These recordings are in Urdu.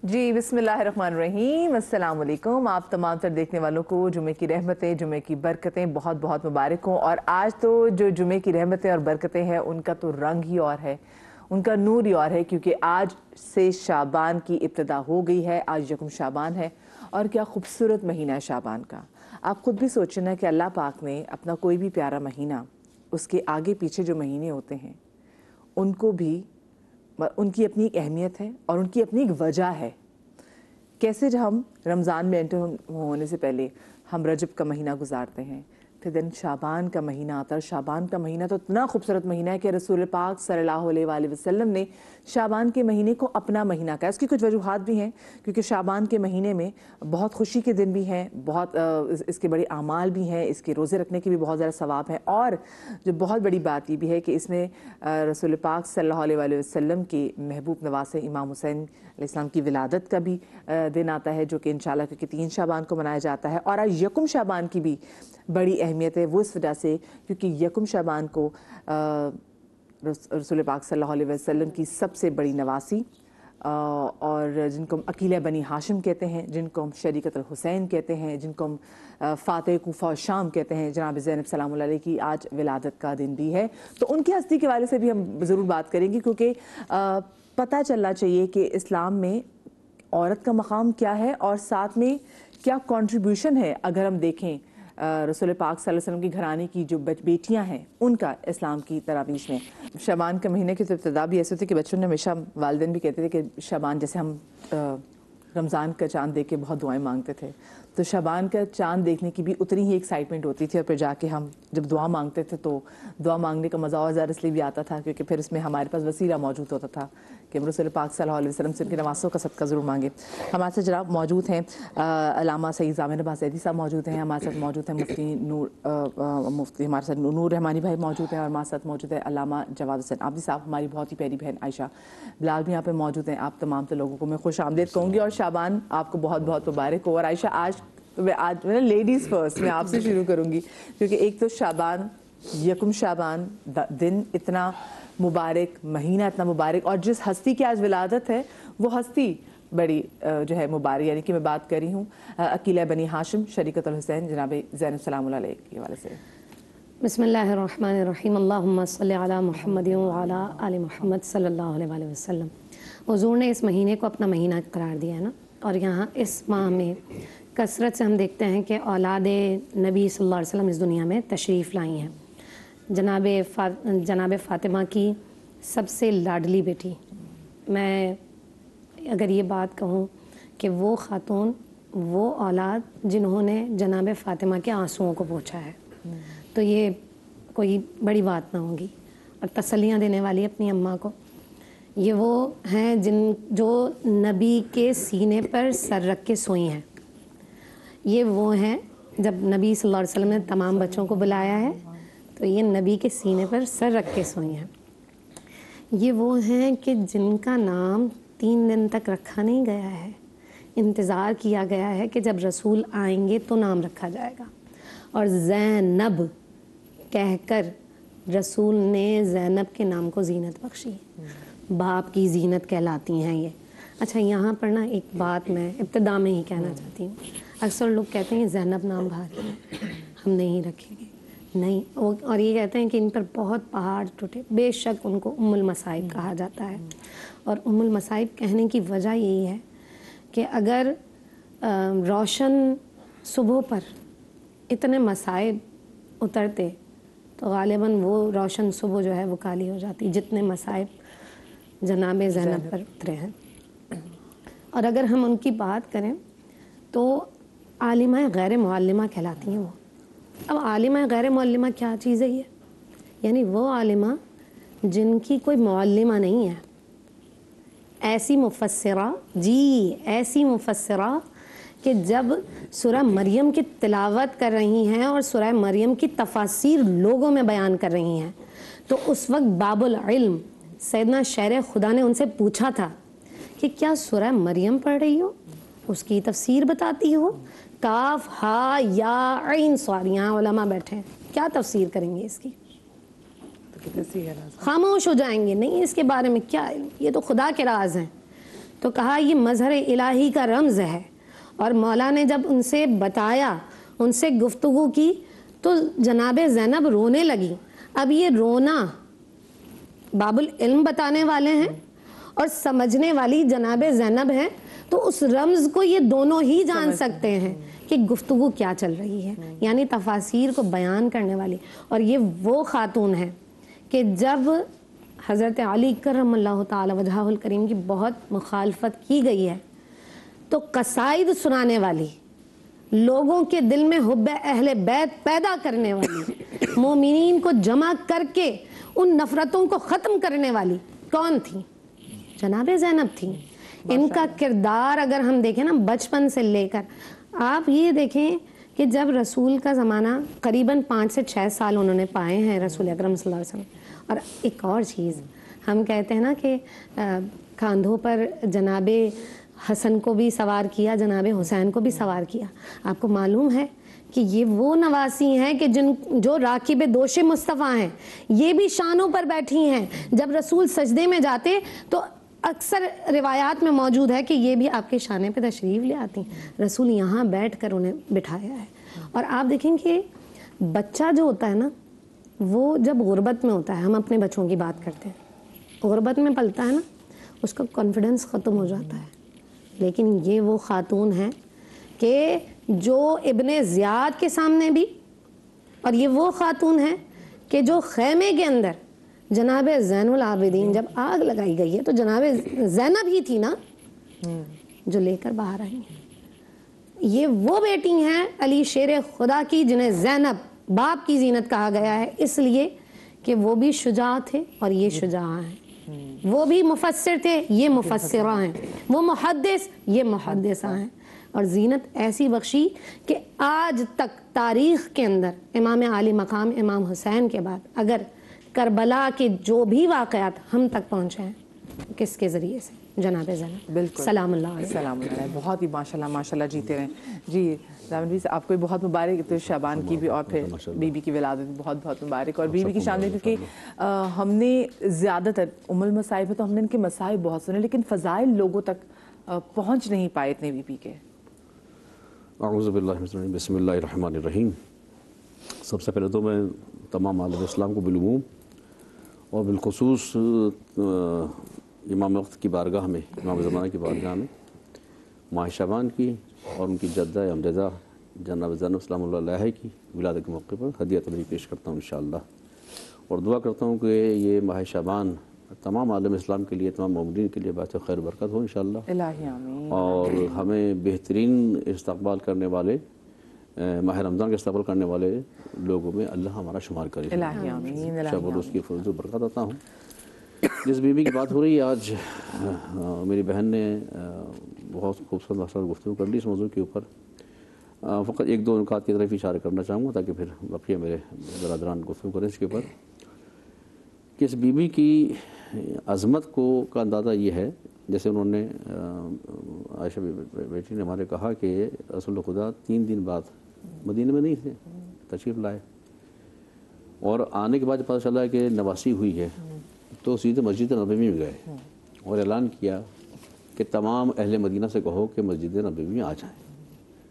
جی بسم اللہ الرحمن الرحیم، السلام علیکم۔ آپ تمام تر دیکھنے والوں کو جمعے کی رحمتیں، جمعے کی برکتیں بہت بہت مبارک ہوں۔ اور آج تو جو جمعے کی رحمتیں اور برکتیں ہیں ان کا تو رنگ ہی اور ہے، ان کا نور ہی اور ہے، کیونکہ آج سے شعبان کی ابتدا ہو گئی ہے۔ آج یکم شعبان ہے اور کیا خوبصورت مہینہ ہے شعبان کا۔ آپ خود بھی سوچنا کہ اللہ پاک نے اپنا کوئی بھی پیارا مہینہ، اس کے آگے پیچھے جو مہینے ہوتے ہیں ان کو بھی، ان کی اپنی ایک اہمیت ہے اور ان کی اپنی ایک وجہ ہے۔ کیسے جو ہم رمضان میں انٹر ہونے سے پہلے ہم رجب کا مہینہ گزارتے ہیں، پھر دن شعبان کا مہینہ آتا ہے۔ شعبان کا مہینہ تو اتنا خوبصورت مہینہ ہے کہ رسول پاک صلی اللہ علیہ وآلہ وسلم نے شعبان کے مہینے کو اپنا مہینہ کہا۔ اس کی کچھ وجوہات بھی ہیں، کیونکہ شعبان کے مہینے میں بہت خوشی کے دن بھی ہیں، بہت اس کے بڑے اعمال بھی ہیں، اس کے روزے رکھنے کے بھی بہت زیادہ ثواب ہیں، اور جو بہت بڑی بات یہ بھی ہے کہ اس میں رسول پاک صلی اللہ علیہ وآلہ وسلم کے محبوب نواسے امام حسین علیہ السلام کی ولادت کا بھی دن آتا ہے، جو کہ انشاءاللہ کیونکہ 3 شعبان کو منایا جاتا ہے۔ اور آج یکم شعبان کی بھی بڑی اہمیت ہے، وہ اس وجہ سے کیونکہ یکم شعبان کو رسول پاک صلی اللہ علیہ وسلم کی سب سے بڑی نواسی، اور جن کو ہم عقیلہ بنی ہاشم کہتے ہیں، جن کو ہم شریکت الحسین کہتے ہیں، جن کو ہم فاتح کوفہ و شام کہتے ہیں، جناب زینب سلام اللہ علیہ کی آج ولادت کا دن بھی ہے۔ تو ان کی ہستی کے حوالے سے بھی ہم ضرور بات کریں گے، کیونکہ پتہ چلنا چاہیے کہ اسلام میں عورت کا مقام کیا ہے اور ساتھ میں کیا کنٹریبیوشن ہے۔ اگر ہم دیکھیں رسول پاک صلی اللہ علیہ وسلم کی گھرانے کی جو بیٹیاں ہیں ان کا اسلام کی تراویح میں، شعبان کے مہینے کی تو ابتدا بھی ایسے ہوتی کہ بچوں نے ہمیشہ، والدین بھی کہتے تھے کہ شعبان، جیسے ہم رمضان کا چاند دیکھ کے بہت دعائیں مانگتے تھے، تو شعبان کا چاند دیکھنے کی بھی اتنی ہی ایکسائٹمنٹ ہوتی تھی، اور پھر جا کے ہم جب دعا مانگتے تھے تو دعا مانگنے کا مزہ اور زیادہ اس لیے بھی آتا تھا کیونکہ پھر اس میں ہمارے پاس وسیلہ موجود ہوتا تھا کہ ہم رسول پاک صلی اللہ علیہ وسلم سے ان کے نواسوں کا صدقہ ضرور مانگیں۔ ہمارے ساتھ جناب موجود ہیں علامہ سید ضامن عباس زیدی صاحب موجود ہیں، ہمارے ساتھ موجود ہیں مفتی ہمارے ساتھ نور رحمانی بھائی موجود ہیں، اور ہمارے ساتھ موجود ہے علامہ جواد حسین عابدی صاحب، ہماری بہت ہی پیاری بہن عائشہ بلال بھی یہاں پہ موجود ہیں۔ آپ تمام تو لوگوں کو میں خوش آمدید کہوں گی، اور شعبان آپ کو بہت بہت مبارک ہو۔ اور عائشہ آج لیڈیز فرسٹ میں آپ سے شروع کروں گی، کیونکہ ایک تو شعبان، یکم شعبان، دن اتنا مبارک، مہینہ اتنا مبارک، اور جس ہستی کی آج ولادت ہے وہ ہستی بڑی جو ہے مبارک، یعنی کہ میں بات کر رہی ہوں عقیلہ بنی ہاشم شریکت الحسین جناب زینب سلام اللہ علیہ کے حوالے سے۔ بسم اللہ الرحمن الرحیم، اللہم صلی علی محمد وعلی آل محمد صلی اللہ علیہ وآلہ وسلم۔ حضور نے اس مہینے کو اپنا مہینہ قرار دیا ہے نا، اور یہاں اس ماہ میں کثرت سے ہم دیکھتے ہیں کہ اولاد نبی صلی اللہ علیہ وسلم اس دنیا میں تشریف لائی ہیں۔ جناب فاطمہ کی سب سے لاڈلی بیٹی، میں اگر یہ بات کہوں کہ وہ خاتون، وہ اولاد جنہوں نے جناب فاطمہ کے آنسوؤں کو پوچھا ہے، تو یہ کوئی بڑی بات نہ ہوگی، اور تسلیاں دینے والی اپنی اماں کو۔ یہ وہ ہیں جو نبی کے سینے پر سر رکھ کے سوئی ہیں۔ یہ وہ ہیں، جب نبی صلی اللہ علیہ وسلم نے تمام بچوں کو بلایا ہے تو یہ نبی کے سینے پر سر رکھ کے سوئی ہیں۔ یہ وہ ہیں کہ جن کا نام 3 دن تک رکھا نہیں گیا ہے، انتظار کیا گیا ہے کہ جب رسول آئیں گے تو نام رکھا جائے گا، اور زینب کہہ کر رسول نے زینب کے نام کو زینت بخشی۔ باپ کی زینت کہلاتی ہیں یہ۔ اچھا، یہاں پر نا ایک بات میں ابتدا میں ہی کہنا چاہتی ہوں۔ اکثر لوگ کہتے ہیں زینب نام بھاری ہے، ہم نہیں رکھیں گے، نہیں، اور یہ کہتے ہیں کہ ان پر بہت پہاڑ ٹوٹے۔ بے شک ان کو ام المصائب کہا جاتا ہے، اور ام المصائب کہنے کی وجہ یہی ہے کہ اگر روشن صبح پر اتنے مصائب اترتے تو غالباً وہ روشن صبح جو ہے وہ کالی ہو جاتی، جتنے مصائب جناب زینب پر اترے ہیں۔ اور اگر ہم ان کی بات کریں تو عالمہ غیر معلمہ کہلاتی ہیں وہ۔ اب عالمہ غیر معلمہ کیا چیز ہے یہ؟ یعنی وہ عالمہ جن کی کوئی معلمہ نہیں ہے، ایسی مفسرہ، جی ایسی مفسرہ کہ جب سورہ مریم کی تلاوت کر رہی ہیں اور سورہ مریم کی تفاسیر لوگوں میں بیان کر رہی ہیں، تو اس وقت باب العلم سیدنا شیر خدا نے ان سے پوچھا تھا کہ کیا سورہ مریم پڑھ رہی ہو، اس کی تفسیر بتاتی ہو؟ کاف ہا یا عین صاد، یہاں علماء بیٹھے ہیں، کیا تفسیر کریں گے اس کی؟ خاموش ہو جائیں گے، نہیں اس کے بارے میں کیا علم، یہ تو خدا کے راز ہیں۔ تو کہا یہ مظہر الہی کا رمز ہے، اور مولا نے جب ان سے بتایا، ان سے گفتگو کی، تو جناب زینب رونے لگی۔ اب یہ رونا باب العلم بتانے والے ہیں اور سمجھنے والی جناب زینب ہیں، تو اس رمز کو یہ دونوں ہی جان سکتے ہیں کہ گفتگو کیا چل رہی ہے، یعنی تفاسیر کو بیان کرنے والی۔ اور یہ وہ خاتون ہے کہ جب حضرت علی کرم اللہ تعالی وجہہ الکریم کی بہت مخالفت کی گئی ہے تو قصائد سنانے والی، لوگوں کے دل میں حب اہل بیت پیدا کرنے والی، مومنین کو جمع کر کے ان نفرتوں کو ختم کرنے والی کون تھی؟ جناب زینب تھی۔ ان کا کردار اگر ہم دیکھیں نا بچپن سے لے کر، آپ یہ دیکھیں کہ جب رسول کا زمانہ قریباً 5 سے 6 سال انہوں نے پائے ہیں رسول اکرم صلی اللہ علیہ وسلم۔ اور ایک اور چیز ہم کہتے ہیں نا کہ کاندھوں پر جناب حسن کو بھی سوار کیا، جناب حسین کو بھی سوار کیا۔ آپ کو معلوم ہے کہ یہ وہ نواسی ہیں کہ جو راکب دوش مصطفیٰ ہیں، یہ بھی شانوں پر بیٹھی ہیں۔ جب رسول سجدے میں جاتے تو اکثر روایات میں موجود ہے کہ یہ بھی آپ کے شانے پہ تشریف لے آتی ہیں، رسول یہاں بیٹھ کر انہیں بٹھایا ہے۔ اور آپ دیکھیں کہ بچہ جو ہوتا ہے نا، وہ جب غربت میں ہوتا ہے، ہم اپنے بچوں کی بات کرتے ہیں، غربت میں پلتا ہے نا، اس کا کانفیڈنس ختم ہو جاتا ہے۔ لیکن یہ وہ خاتون ہیں کہ جو ابن زیاد کے سامنے بھی، اور یہ وہ خاتون ہیں کہ جو خیمے کے اندر جناب زین العابدین جب آگ لگائی گئی ہے تو جناب زینب ہی تھی نا جو لے کر باہر آئی ہیں۔ یہ وہ بیٹی ہیں علی شیر خدا کی جنہیں زینب باپ کی زینت کہا گیا ہے، اس لیے کہ وہ بھی شجاع تھے اور یہ شجاع ہیں، وہ بھی مفسر تھے، یہ مفسرہ ہیں، وہ محدث، یہ محدثہ ہیں۔ اور زینت ایسی بخشی کہ آج تک تاریخ کے اندر امام عالی مقام امام حسین کے بعد اگر کربلا کے جو بھی واقعات ہم تک پہنچے ہیں کس کے ذریعے سے؟ جناب زینب، بالکل، سلام اللہ علیہ۔ سلام اللہ علیہ، بہت ہی ماشاءاللہ ماشاءاللہ جیتے رہیں۔ جی دامن بھی آپ کو بہت مبارک، تو شعبان کی بھی اور پھر بی بی کی ولادت بھی بہت بہت مبارک۔ اور بی بی کی شان میں، کیونکہ ہم نے زیادہ تر المصائب ہے تو ہم نے ان کے مصائب بہت سنے، لیکن فضائل لوگوں تک پہنچ نہیں پائے اتنے بی بی کے۔ اعوذ باللہ من الشیطان الرجیم، بسم اللہ الرحمن الرحیم۔ سب سے پہلے تو میں تمام عالم اسلام کو بالعموم اور بالخصوص امام وقت کی بارگاہ میں، امام زمانہ کی بارگاہ میں ماہ شعبان کی اور ان کی جدہ امجدہ جناب زینب سلام اللہ علیہ کی ولادت کے موقع پر ہدیہ تبریک پیش کرتا ہوں انشاءاللہ، اور دعا کرتا ہوں کہ یہ ماہ شعبان تمام عالم اسلام کے لیے، تمام مومنین کے لیے باعث خیر برکت ہو انشاءاللہ، الہی آمین۔ اور ہمیں بہترین استقبال کرنے والے، ماہ رمضان کے استقبال کرنے والے لوگوں میں اللہ ہمارا شمار کرے، الہی آمین۔ شب و روز کی فضل و برکت عطا ہوں۔ جس بی بی کی بات ہو رہی ہے آج، میری بہن نے بہت خوبصورت مسئلہ گفتگو کر لی اس موضوع کے اوپر۔ فقط ایک دو نکات کی طرف اشارہ کرنا چاہوں گا تاکہ پھر بقیہ میرے برادران گفتگو کریں اس کے اوپر، کہ اس بی بی کی عظمت کا اندازہ یہ ہے، جیسے انہوں نے عائشہ بیٹی نے ہمارے کہا کہ رسول خدا 3 دن بعد مدینہ میں نہیں تھے، تشریف لائے، اور آنے کے بعد پتہ چلا کہ نواسی ہوئی ہے تو سیدھے مسجد نبوی میں گئے اور اعلان کیا کہ تمام اہل مدینہ سے کہو کہ مسجد نبوی میں آ جائیں۔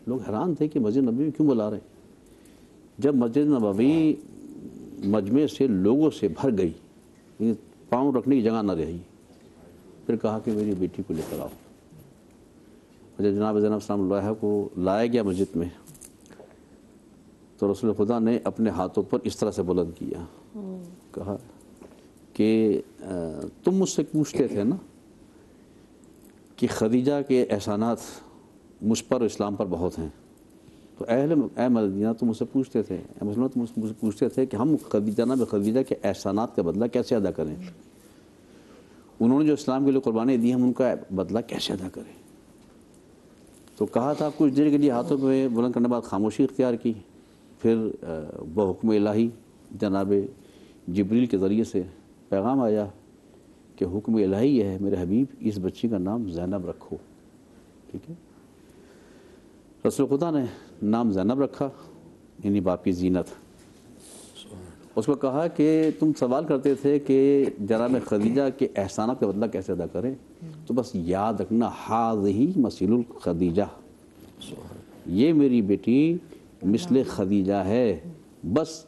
لوگ حیران تھے کہ مسجد نبوی میں کیوں بلا رہے ہیں؟ جب مسجد نبوی مجمع سے لوگوں سے بھر گئی، پاؤں رکھنے کی جگہ نہ رہی، پھر کہا کہ میری بیٹی کو لے کر آؤ۔ جب جناب زینب سلام اللہ علیہ کو لایا گیا مسجد میں تو رسول خدا نے اپنے ہاتھوں پر اس طرح سے بلند کیا، کہا کہ تم مجھ سے پوچھتے تھے نا کہ خدیجہ کے احسانات مجھ پر اسلام پر بہت ہیں، تو اے مدینہ تم مجھ سے پوچھتے تھے، اے مسلمان تم مجھ سے پوچھتے تھے کہ ہم خدیجہ کے احسانات کا بدلہ کیسے ادا کریں، انہوں نے جو اسلام کے لیے قربانی دی ہم ان کا بدلہ کیسے ادا کریں؟ تو کہا تھا کچھ دیر کے لیے ہاتھوں پہ بلند کرنے کے بعد خاموشی اختیار کی، پھر بحکم الہی جناب جبریل کے ذریعے سے پیغام آیا کہ حکم الہی یہ ہے میرے حبیب اس بچی کا نام زینب رکھو، ٹھیک ہے؟ رسول خدا نے نام زینب رکھا، یعنی باپ کی زینت۔ اس کو کہا کہ تم سوال کرتے تھے کہ جناب خدیجہ کے احسانات کا بدلہ کیسے ادا کریں، تو بس یاد رکھنا ہاذہی مثل الخدیجہ، یہ میری بیٹی مثل خدیجہ ہے، بس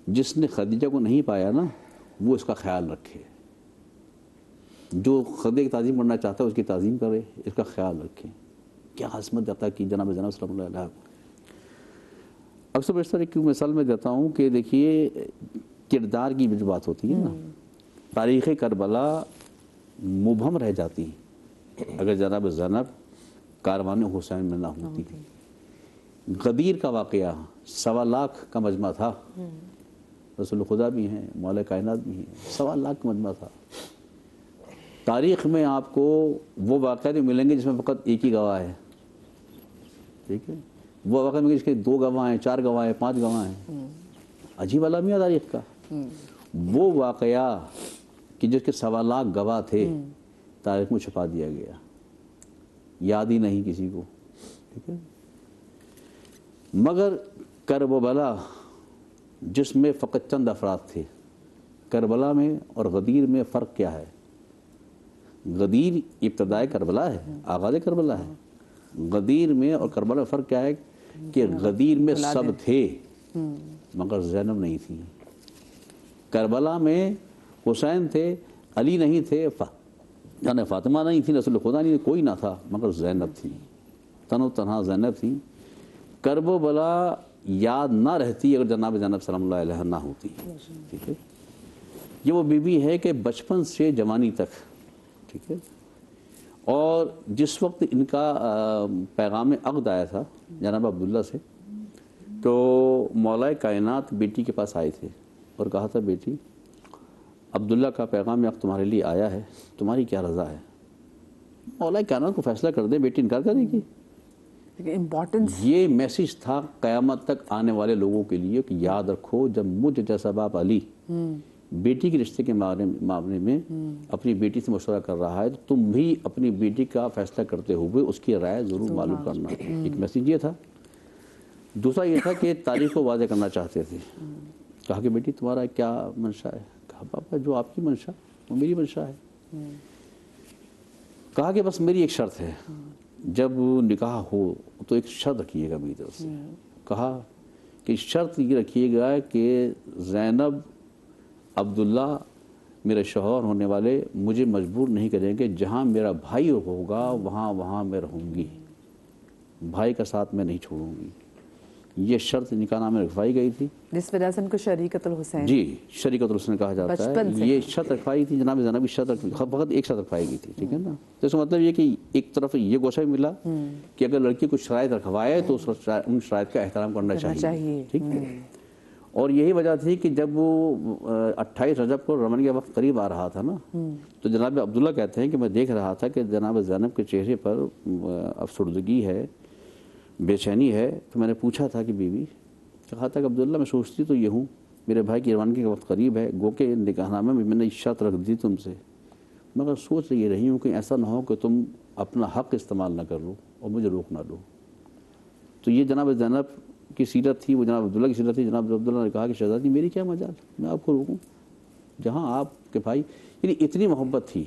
جس نے خدیجہ کو نہیں پایا نا وہ اس کا خیال رکھے، جو خدیجہ کی تعظیم کرنا چاہتا ہے اس کی تعظیم کرے، اس کا خیال رکھے۔ کیا عظمت عطا کی جناب زینب صلی اللہ علیہ وسلم۔ اکثر بیشتر ایک مثال میں دیتا ہوں کہ دیکھیے کردار کی جو بات ہوتی ہے نا، تاریخ کربلا مبہم رہ جاتی اگر جناب زینب کاروان حسین میں نہ ہوتی۔ غدیر کا واقعہ 1.25 لاکھ کا مجمع تھا، رسول خدا بھی ہیں، مولا کائنات بھی ہیں، 1.25 لاکھ کا مجمع تھا۔ تاریخ میں آپ کو وہ واقعہ نہیں ملیں گے جس میں فقط ایک ہی گواہ ہے، ٹھیک ہے، وہ واقعہ ملیں گے جس کے 2 گواہ ہیں، 4 گواہ ہیں، 5 گواہ ہیں۔ عجیب عالم ہے تاریخ کا۔ وہ واقعہ کہ جس کے 1.25 لاکھ گواہ تھے تاریخ میں چھپا دیا گیا، یاد ہی نہیں کسی کو، ٹھیک ہے۔ مگر کربلا جس میں فقط چند افراد تھے، کربلا میں اور غدیر میں فرق کیا ہے؟ غدیر ابتدائے کربلا ہے، آغاز کربلا ہے۔ غدیر میں اور کربلا میں فرق کیا ہے کہ غدیر میں سب تھے مگر زینب نہیں تھی۔ کربلا میں حسین تھے، علی نہیں تھے، یعنی فاطمہ نہیں تھی، رسول خدا نہیں تھی، کوئی نہ تھا مگر زینب تھی، تن و تنہا زینب تھی۔ کربلا یاد نہ رہتی اگر جناب زینب سلام اللہ علیہ نہ ہوتی، ٹھیک ہے۔ یہ وہ بی بی ہے کہ بچپن سے جوانی تک، ٹھیک ہے، اور جس وقت ان کا پیغام عقد آیا تھا جناب عبداللہ سے، تو مولا کائنات بیٹی کے پاس آئے تھے اور کہا تھا بیٹی عبداللہ کا پیغام عقد تمہارے لیے آیا ہے، تمہاری کیا رضا ہے؟ مولا کائنات کو فیصلہ کر دے، بیٹی انکار کرے گی؟ امپورٹنس یہ میسیج تھا قیامت تک آنے والے لوگوں کے لیے کہ یاد رکھو جب مجھ جیسا باپ علی بیٹی کے رشتے کے معاملے میں اپنی بیٹی سے مشورہ کر رہا ہے تو تم بھی اپنی بیٹی کا فیصلہ کرتے ہوئے اس کی رائے ضرور معلوم کرنا۔ ایک میسیج یہ تھا۔ دوسرا یہ تھا کہ تاریخ کو واضح کرنا چاہتے تھے۔ کہا کہ بیٹی تمہارا کیا منشا ہے؟ کہا پاپا جو آپ کی منشا وہ میری منشا ہے۔ کہا کہ بس میری ایک شرط ہے، جب نکاح ہو تو ایک شرط رکھیے گا میری طرف سے۔ کہا کہ شرط یہ رکھیے گا کہ زینب عبداللہ میرے شوہر ہونے والے مجھے مجبور نہیں کریں گے، جہاں میرا بھائی ہوگا وہاں میں رہوں گی، بھائی کا ساتھ میں نہیں چھوڑوں گی۔ یہ شرط نکاح نامے میں رکھوائی گئی تھی، جس وجہ سے ان کو شریکت الحسین، جی شریکت الحسین کہا جاتا ہے۔ یہ شرط رکھوائی تھی جناب زینب کی شرط، فقط ایک شرط رکھوائی گئی تھی، ٹھیک ہے نا۔ تو اس کا مطلب یہ کہ ایک طرف یہ گوشہ بھی ملا کہ اگر لڑکی کو شرائط رکھوائے تو ان شرائط کا احترام کرنا چاہیے، ٹھیک ہے۔ اور یہی وجہ تھی کہ جب وہ 28 رجب کو رمن کا وقت قریب آ رہا تھا نا، تو جناب عبداللہ کہتے ہیں کہ میں دیکھ رہا تھا کہ جناب زینب کے چہرے پر افسردگی ہے، بے چینی ہے، تو میں نے پوچھا تھا کہ بیوی، کہا تھا کہ عبداللہ میں سوچتی تو یہ ہوں، میرے بھائی کی روانگی کا وقت قریب ہے، گو کہ نکاح نامے میں نے شرط رکھ دی تم سے، مگر سوچ یہ رہی ہوں کہ ایسا نہ ہو کہ تم اپنا حق استعمال نہ کر لو اور مجھے روک نہ لو۔ تو یہ جناب زینب کی سیرت تھی، وہ جناب عبداللہ کی سیرت تھی۔ جناب عبداللہ نے کہا کہ شہزادی میری کیا مجال، میں آپ کو روکوں، جہاں آپ کے بھائی، یعنی اتنی محبت تھی،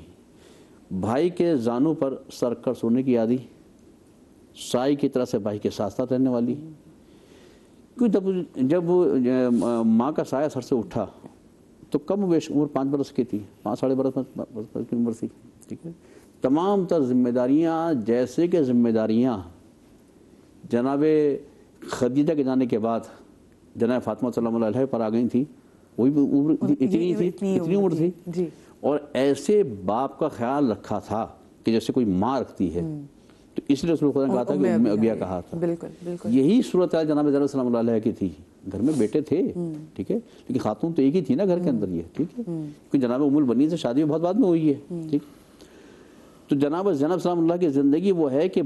بھائی کے زانوں پر سر کر سونے کی عادی، سائی کی طرح سے بھائی کے ساتھ ساتھ رہنے والی۔ کیونکہ جب ماں کا سایہ سر سے اٹھا تو کم و بیش عمر 5 برس کی تھی، 5 ساڑھے برس کی عمر تھی، ٹھیک ہے۔ تمام تر ذمہ داریاں، جیسے کہ ذمہ داریاں جناب خدیجہ کے جانے کے بعد جناب فاطمہ صلی اللہ علیہ پر آ گئی تھی، وہی عمر اتنی عمر تھی، اور ایسے باپ کا خیال رکھا تھا کہ جیسے کوئی ماں رکھتی ہے، تو اس لیے رسول خدا نے کہا تھا کہ ام ابیہ کہا تھا۔ یہی صورتحال جناب زینب صلی اللہ علیہ کی تھی۔ گھر میں بیٹے تھے، ٹھیک ہے، لیکن خاتون تو ایک ہی تھی نا گھر کے اندر، یہ ٹھیک ہے، کیونکہ جناب ام البنین سے شادی بہت بعد میں ہوئی ہے، ٹھیک۔ تو جناب زینب صلی اللہ کی زندگی وہ ہے کہ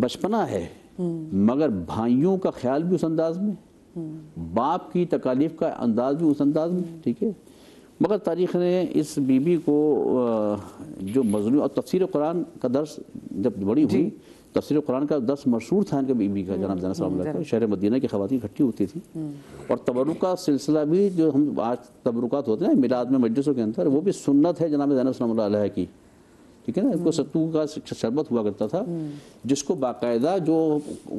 بچپنا ہے مگر بھائیوں کا خیال بھی اس انداز میں، باپ کی تکالیف کا انداز بھی اس انداز میں، ٹھیک ہے۔ مگر تاریخ نے اس بی بی کو جو مظلوم، اور تفسیر قرآن کا درس جب بڑی ہوئی، تفسیر قرآن کا درس مشہور تھا ان کے بی بی کا، جناب زینب صلی اللہ علیہ کا، شہر مدینہ کی خواتین اکٹھی ہوتی تھی، اور تبرک کا سلسلہ بھی جو ہم آج تبرکات ہوتے ہیں میلاد میں مجلسوں کے اندر، وہ بھی سنت ہے جناب زینب صلی اللہ علیہ کی۔ ٹھیک ہے نا. کو ستو کا شربت ہوا کرتا تھا جس کو باقاعدہ جو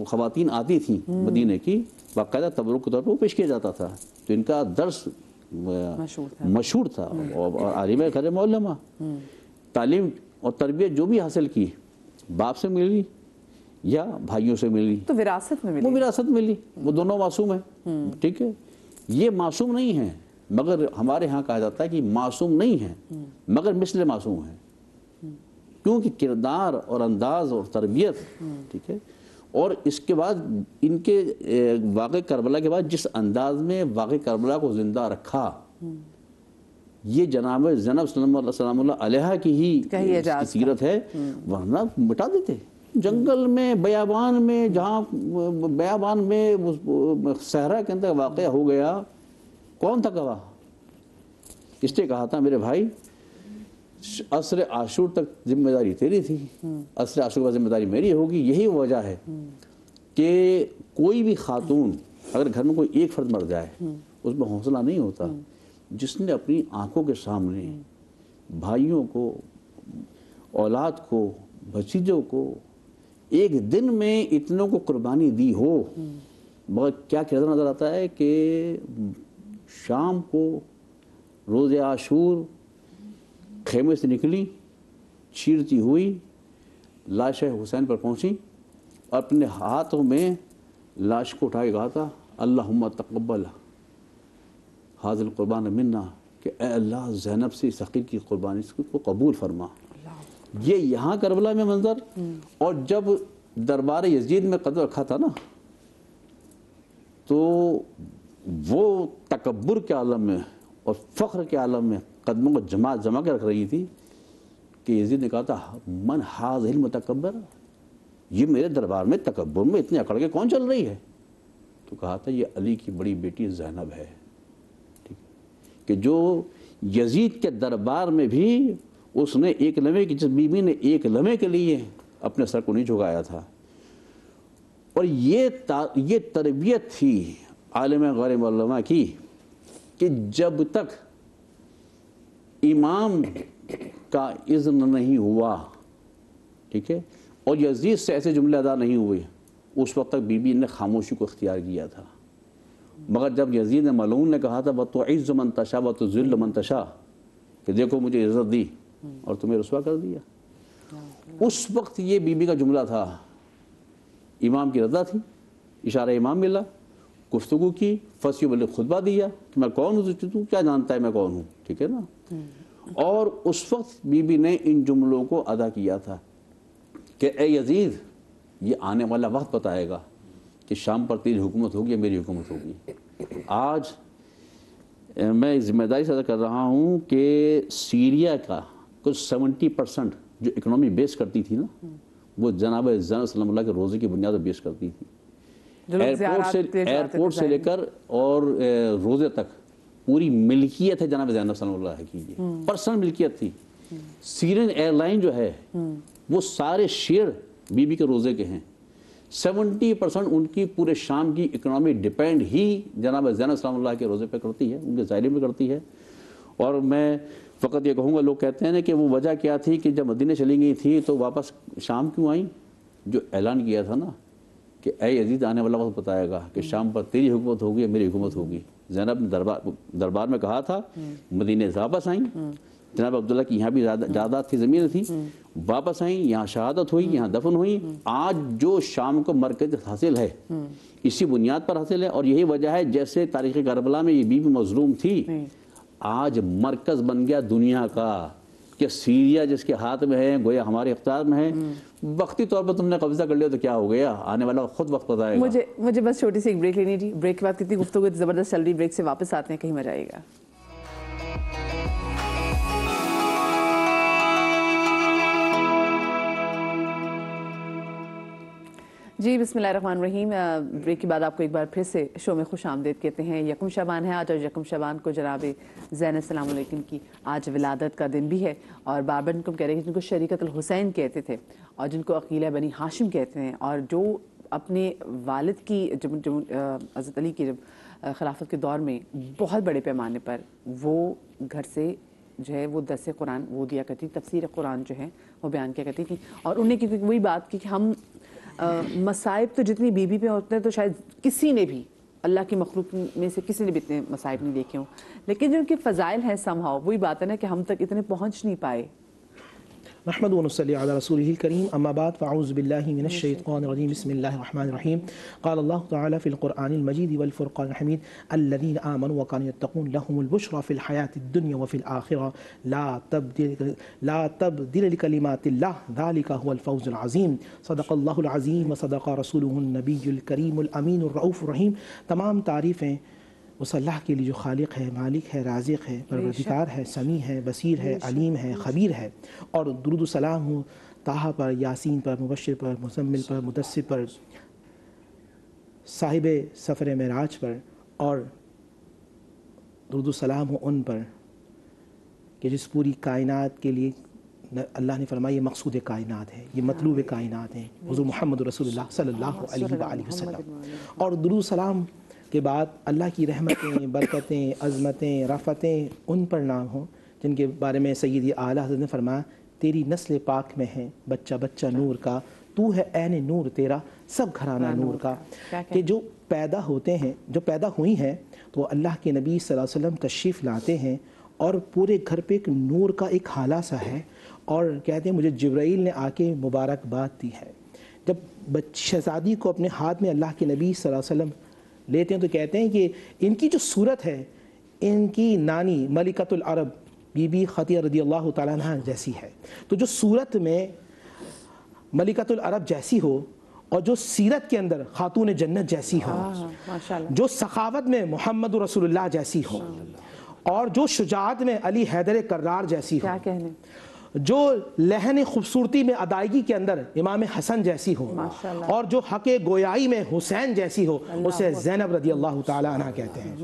خواتین آتی تھیں مدینے کی باقاعدہ تبرک کے طور پر وہ پیش کیا جاتا تھا. تو ان کا درس مشہور تھا اور عالم خیر معلمہ. تعلیم اور تربیت جو بھی حاصل کی باپ سے ملی یا بھائیوں سے ملی, تو وراثت میں ملی, وہ وراثت ملی. وہ دونوں معصوم ہیں, ٹھیک ہے. یہ معصوم نہیں ہیں مگر ہمارے ہاں کہا جاتا ہے کہ معصوم نہیں ہیں مگر مثل معصوم ہیں, کیونکہ کردار اور انداز اور تربیت, ٹھیک ہے. اور اس کے بعد ان کے واقع کربلا کے بعد جس انداز میں واقع کربلا کو زندہ رکھا, یہ جناب زینب سلام اللہ علیہ کی ہی سیرت ہے, ورنہ مٹا دیتے. جنگل میں بیابان میں, جہاں بیابان میں صحرا کے اندر واقعہ ہو گیا, کون تھا گواہ؟ اس نے کہا تھا میرے بھائی عصر عاشور تک ذمہ داری تیری تھی, عصر عاشور کا ذمہ داری میری ہوگی. یہی وجہ ہے کہ کوئی بھی خاتون اگر گھر میں کوئی ایک فرد مر جائے اس میں حوصلہ نہیں ہوتا جس نے اپنی آنکھوں کے سامنے بھائیوں کو, اولاد کو, بھتیجوں کو ایک دن میں اتنوں کو قربانی دی ہو. مگر کیا کردار نظر آتا ہے کہ شام کو روز عاشور خیمے سے نکلی, چیرتی ہوئی لاش حسین پر پہنچی, اپنے ہاتھوں میں لاش کو اٹھا کے کہا تھا اللہم تقبل حاضر القربان منا, کہ اے اللہ زینب سے اس حقیر کی قربانی کو قبول فرما. یہ یہاں کربلا میں منظر. اور جب دربار یزید میں قدم رکھا تھا نا تو وہ تکبر کے عالم میں اور فخر کے عالم میں قدموں کو جمع کے رکھ رہی تھی کہ یزید نے کہا تھا من حاذہ المتکبر, یہ میرے دربار میں تکبر میں اتنے اکڑ کے کون چل رہی ہے؟ تو کہا تھا یہ علی کی بڑی بیٹی زینب ہے, کہ جو یزید کے دربار میں بھی اس نے ایک لمحے کی, جس بیوی نے ایک لمحے کے لیے اپنے سر کو نہیں جھکایا تھا. اور یہ تربیت تھی عالم غیر معلمہ کی کہ جب تک امام کا اذن نہیں ہوا, ٹھیک ہے, اور یزید سے ایسے جملے ادا نہیں ہوئے, اس وقت تک بی بی نے خاموشی کو اختیار کیا تھا. مگر جب یزید نے ملعون نے کہا تھا وَتُعِزُّ مَن تَشَاءُ وَتُذِلُّ مَن تَشَاءُ, کہ دیکھو مجھے عزت دی اور تمہیں رسوا کر دیا, اس وقت یہ بی بی کا جملہ تھا. امام کی رضا تھی, اشارہ امام ملا, گفتگو کی, فصیح بلغ خطبہ دیا کہ میں کون ہوں, تو کیا جانتا ہے میں کون ہوں, ٹھیک ہے نا. اور اس وقت بی بی نے ان جملوں کو ادا کیا تھا کہ اے یزید, یہ آنے والا وقت بتائے گا کہ شام پر تیری حکومت ہوگی یا میری حکومت ہوگی. آج میں ذمہ داری سے ادا کر رہا ہوں کہ سیریا کا کچھ 70% جو اکنامی بیس کرتی تھی نا, وہ جناب زینب سلام اللہ کے روزے کی بنیاد پر بیس کرتی تھی. ایئرپورٹ سے لے کر اور روزے تک پوری ملکیت ہے جناب زینب سلام اللہ کی, یہ پرسنل ملکیت تھی. سیرین ایئر لائن جو ہے وہ سارے شیئر بی بی کے روزے کے ہیں. 70% ان کی پورے شام کی اکنامی ڈیپینڈ ہی جناب زینب سلام اللہ کے روزے پہ کرتی ہے, ان کے ظاہرے میں کرتی ہے. اور میں فقط یہ کہوں گا, لوگ کہتے ہیں نا کہ وہ وجہ کیا تھی کہ جب مدینے چلی گئی تھی تو واپس شام کیوں آئیں؟ جو اعلان کیا تھا نا کہ اے یزید آنے والا وقت بتائے گا کہ شام پر تیری حکومت ہوگی یا میری حکومت ہوگی. زینب نے دربار میں کہا تھا, مدینے سے واپس آئیں, جناب عبداللہ کی یہاں بھی جائیداد تھی, زمین تھی, واپس آئیں, یہاں شہادت ہوئی, یہاں دفن ہوئی. آج جو شام کو مرکز حاصل ہے اسی بنیاد پر حاصل ہے. اور یہی وجہ ہے جیسے تاریخ کربلا میں یہ بی بی مظلوم تھی, آج مرکز بن گیا دنیا کا کہ سیریا جس کے ہاتھ میں ہے گویا ہمارے اختیار میں ہے. وقتی طور پر تم نے قبضہ کر لیا تو کیا ہو گیا, آنے والا خود وقت بتائے گا. مجھے بس چھوٹی سی ایک بریک لینی تھی. بریک کے بعد کتنی گفتگو زبردست چل رہی, بریک سے واپس آتے ہیں, کہیں مت جائیے گا. جی بسم اللہ الرحمن الرحیم. بریک کے بعد آپ کو ایک بار پھر سے شو میں خوش آمدید کہتے ہیں. یکم شعبان ہے آج, اور یکم شعبان کو جناب زینب السلام علیکم کی آج ولادت کا دن بھی ہے. اور بار بار ان کو کہہ رہے ہیں جن کو شریکت الحسین کہتے تھے اور جن کو عقیلہ بنی ہاشم کہتے ہیں, اور جو اپنے والد کی جب حضرت علی کی جب خلافت کے دور میں بہت بڑے پیمانے پر وہ گھر سے جو ہے وہ درس قرآن وہ دیا کرتی، تفسیر قرآن جو ہے وہ بیان کیا کرتی تھی. اور انہیں کیونکہ وہی بات کہ ہم مصائب تو جتنی بی بی پہ ہوتے ہیں تو شاید کسی نے بھی اللہ کی مخلوق میں سے کسی نے بھی اتنے مصائب نہیں دیکھے ہوں، لیکن جو ان کے فضائل ہیں somehow وہی بات ہے نا کہ ہم تک اتنے پہنچ نہیں پائے. نحمد و نصلی علی رسولہ الکریم اما بعد فاعوذ باللہ من الشیطان الرجیم بسم اللہ الرحمن الرحیم قال اللہ تعالی فی القرآن المجید والفرقان الحمید الذین آمنوا وکانوا یتقون لهم البشری فی الحیاة الدنیا وفی الآخرہ لا تبدیل لکلمات اللہ ذلک هو الفوز العظیم. صدق اللہ العظیم وصدق رسولہ النبی الکریم الامین الرؤوف الرحیم. تمام تعریفیں اس اللہ کے لیے جو خالق ہے، مالک ہے، رازق ہے، پروردگار ہے، سمیع ہے، بصیر ہے، علیم ہے، خبیر ہے. اور درود و سلام ہو طٰہٰ پر، یاسین پر، مبشر پر، مزمل پر، مدثر پر، صاحب سفر معراج پر، اور درود و سلام ہو ان پر کہ جس پوری کائنات کے لیے اللہ نے فرمایا یہ مقصود کائنات ہے، یہ مطلوب کائنات ہیں، حضور محمد رسول اللہ صلی اللہ علیہ وآلہ وسلم. اور درود و سلام کے بعد اللہ کی رحمتیں، برکتیں، عظمتیں، رفتیں ان پر نہ ہوں جن کے بارے میں سیدی اعلیٰ حضرت نے فرمایا تیری نسل پاک میں ہے بچہ بچہ نور کا، تو ہے عین نور تیرا سب گھرانہ نور کا. کہ جو پیدا ہوتے ہیں، جو پیدا ہوئی ہیں تو اللہ کے نبی صلی اللہ علیہ وسلم تشریف لاتے ہیں اور پورے گھر پہ ایک نور کا ایک حالہ سا ہے. اور کہتے ہیں مجھے جبرائیل نے آ کے مبارکباد دی ہے. جب شہزادی کو اپنے ہاتھ میں اللہ کے نبی صلی اللہ علیہ وسلم لیتے ہیں تو کہتے ہیں کہ ان کی جو صورت ہے ان کی نانی ملکۃ العرب بی بی خدیجہ رضی اللہ تعالیٰ عنہ جیسی ہے. تو جو صورت میں ملکۃ العرب جیسی ہو اور جو سیرت کے اندر خاتون جنت جیسی ہو، جو سخاوت میں محمد رسول اللہ جیسی ہو، اور جو شجاعت میں علی حیدر کرار جیسی ہو، جو لہن خوبصورتی میں ادائیگی کے اندر امام حسن جیسی ہو، اور جو حق گویائی میں حسین جیسی ہو، اسے زینب رضی اللہ تعالی عنہ کہتے ہیں.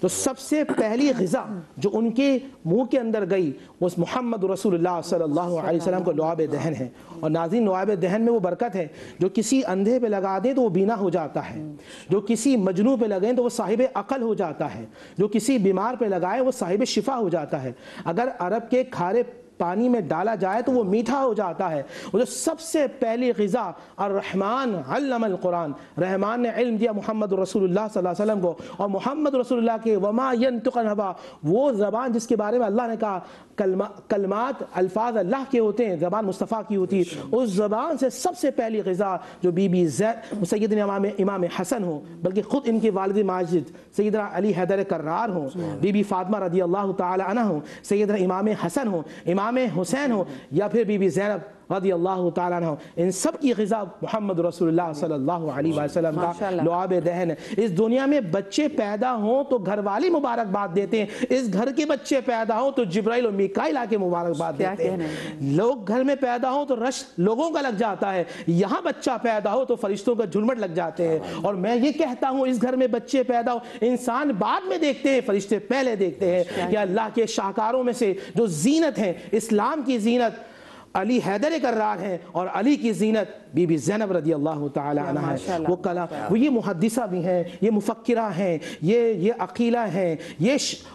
تو سب سے پہلی غذا جو ان کے منہ کے اندر گئی وہ محمد رسول اللہ صلی اللہ علیہ وسلم کو لعاب دہن ہے. اور ناظرین لعاب دہن میں وہ برکت ہے جو کسی اندھے پہ لگا دیں تو وہ بینا ہو جاتا ہے، جو کسی مجنوں پہ لگائیں تو وہ صاحب عقل ہو جاتا ہے، جو کسی بیمار پہ لگائے وہ صاحب شفا ہو جاتا ہے. اگر عرب کے کھارے پانی میں ڈالا جائے تو وہ میٹھا ہو جاتا ہے. وہ جو سب سے پہلی غذا الرحمن علم القرآن، رحمان نے علم دیا محمد رسول اللہ صلی اللہ علیہ وسلم کو. اور محمد رسول اللہ کے وما ینطق عن الہویٰ، وہ زبان جس کے بارے میں اللہ نے کہا کلمات الفاظ اللہ کے ہوتے ہیں، زبان مصطفیٰ کی ہوتی ہے. اس زبان سے سب سے پہلی غذا جو بی بی سیدنا امام حسن ہو، بلکہ خود ان کے والد ماجد سیدنا علی حیدر کرار ہوں، بی بی فاطمہ رضی اللہ تعالی عنہ ہوں، سیدنا امام حسن ہوں، امام حسین ہو، یا پھر بی بی زینب رضی اللہ تعالیٰ عنہ، ان سب کی غذا محمد رسول اللہ صلی اللہ علیہ وسلم کا لعاب دہن ہے. اس دنیا میں بچے پیدا ہوں تو گھر والی مبارکباد دیتے ہیں، اس گھر کے بچے پیدا ہوں تو جبرائیل و میکائیل آ کے مبارکباد دیتے ہیں. لوگ گھر میں پیدا ہوں تو رش لوگوں کا لگ جاتا ہے، یہاں بچہ پیدا ہو تو فرشتوں کا جھلمٹ لگ جاتے ہیں. اور میں یہ کہتا ہوں اس گھر میں بچے پیدا ہو، انسان بعد میں دیکھتے ہیں، فرشتے پہلے دیکھتے ہیں. کہ اللہ کے شاہکاروں میں سے جو زینت ہیں، اسلام کی زینت علی حیدر کرار ہیں، اور علی کی زینت بی بی زینب رضی اللہ تعالی عنہ ہے. وہ کلام، وہ یہ محدثہ بھی ہیں، یہ مفکرہ ہیں، یہ عقیلہ ہیں،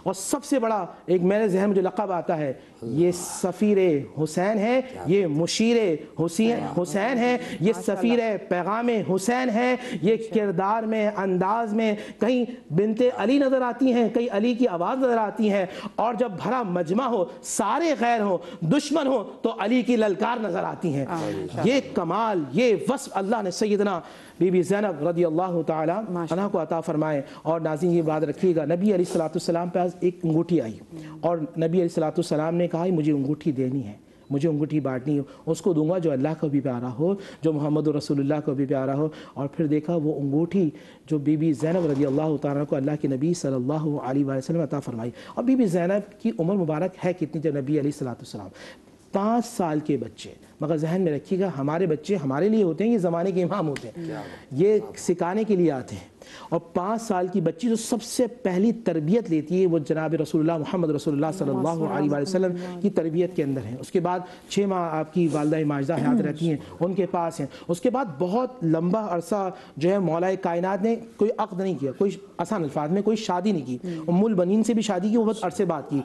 اور سب سے بڑا ایک میرے ذہن میں جو لقب آتا ہے، یہ سفیر حسین ہے، یہ مشیر حسین ہے، یہ سفیر پیغام حسین ہے. یہ کردار میں، انداز میں کہیں بنت علی نظر آتی ہیں، کہیں علی کی آواز نظر آتی ہیں. اور جب بھرا مجمع ہو، سارے غیر ہو، دشمن ہو، تو علی کی للکار نظر آتی ہیں. یہ کمال، یہ وصف اللہ نے سیدنا بی بی زینب رضی اللہ تعالی عنہ کو عطا فرمائے. اور ناظرین یہ بات رکھیے گا، نبی علیہ السلام پہ ایک انگوٹھی آئی اور نبی علیہ السلام نے کہا مجھے انگوٹھی دینی ہے، مجھے انگوٹھی بانٹنی ہے، اس کو دوں گا جو اللہ کو بھی پیارا ہو، جو محمد رسول اللہ کو بھی پیارا ہو. اور پھر دیکھا وہ انگوٹھی جو بی بی زینب رضی اللہ تعالیٰ کو اللہ کے نبی صلی اللہ علیہ وسلم عطا فرمائی. اور بی بی زینب کی عمر مبارک ہے کتنی؟ جب نبی علیہ السلام 5 سال کے بچے. مگر ذہن میں رکھیے گا ہمارے بچے ہمارے لیے ہوتے ہیں، یہ زمانے کے امام ہوتے ہیں، یہ سکھانے کے لیے آتے ہیں. اور 5 سال کی بچی جو سب سے پہلی تربیت لیتی ہے وہ جناب رسول اللہ محمد رسول اللہ صلی اللہ علیہ وآلہ وسلم کی تربیت کے اندر ہے. اس کے بعد 6 ماہ آپ کی والدہ ماجدہ حیات رہتی ہیں, ان کے پاس ہیں. اس کے بعد بہت لمبا عرصہ جو ہے مولا کائنات نے کوئی عقد نہیں کیا, کوئی آسان الفاظ میں کوئی شادی نہیں کی. ام البنین سے بھی شادی کی, وہ بہت عرصے بعد کی.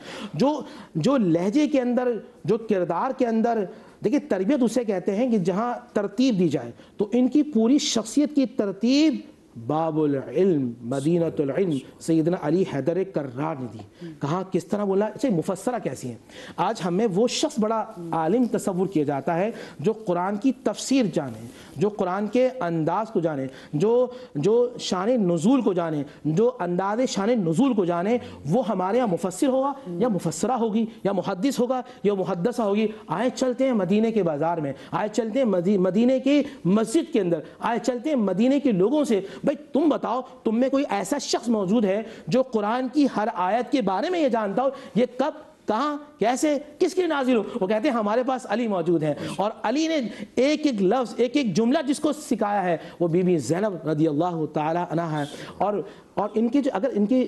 جو لہجے کے اندر, جو کردار کے اندر, دیکھیں تربیت اسے کہتے ہیں کہ جہاں ترتیب دی جائے. تو ان کی پوری شخصیت کی ترتیب باب العلم مدینۃ العلم سیدنا علی حیدر کرار نے دی. کہاں کس طرح بولا, اچھا مفسرہ کیسی ہیں. آج ہمیں وہ شخص بڑا عالم تصور کیا جاتا ہے جو قرآن کی تفسیر جانے, جو قرآن کے انداز کو جانے, جو شان نزول کو جانے, جو انداز شان نزول کو جانے, وہ ہمارے یہاں مفسر ہوگا یا مفسرہ ہوگی یا محدث ہوگا یا محدثہ ہوگی. آئے چلتے ہیں مدینے کے بازار میں, آئے چلتے ہیں مدینے کی مسجد کے اندر, آئے چلتے ہیں مدینے کے لوگوں سے, بھائی تم بتاؤ تم میں کوئی ایسا شخص موجود ہے جو قرآن کی ہر آیت کے بارے میں یہ جانتا ہو یہ کب, کہاں, کیسے, کس کے نازل ہو. وہ کہتے ہیں ہمارے پاس علی موجود ہے, اور علی نے ایک ایک لفظ, ایک ایک جملہ جس کو سکھایا ہے وہ بی بی زینب رضی اللہ تعالی عنہا ہے. اور ان کے جو, اگر ان کے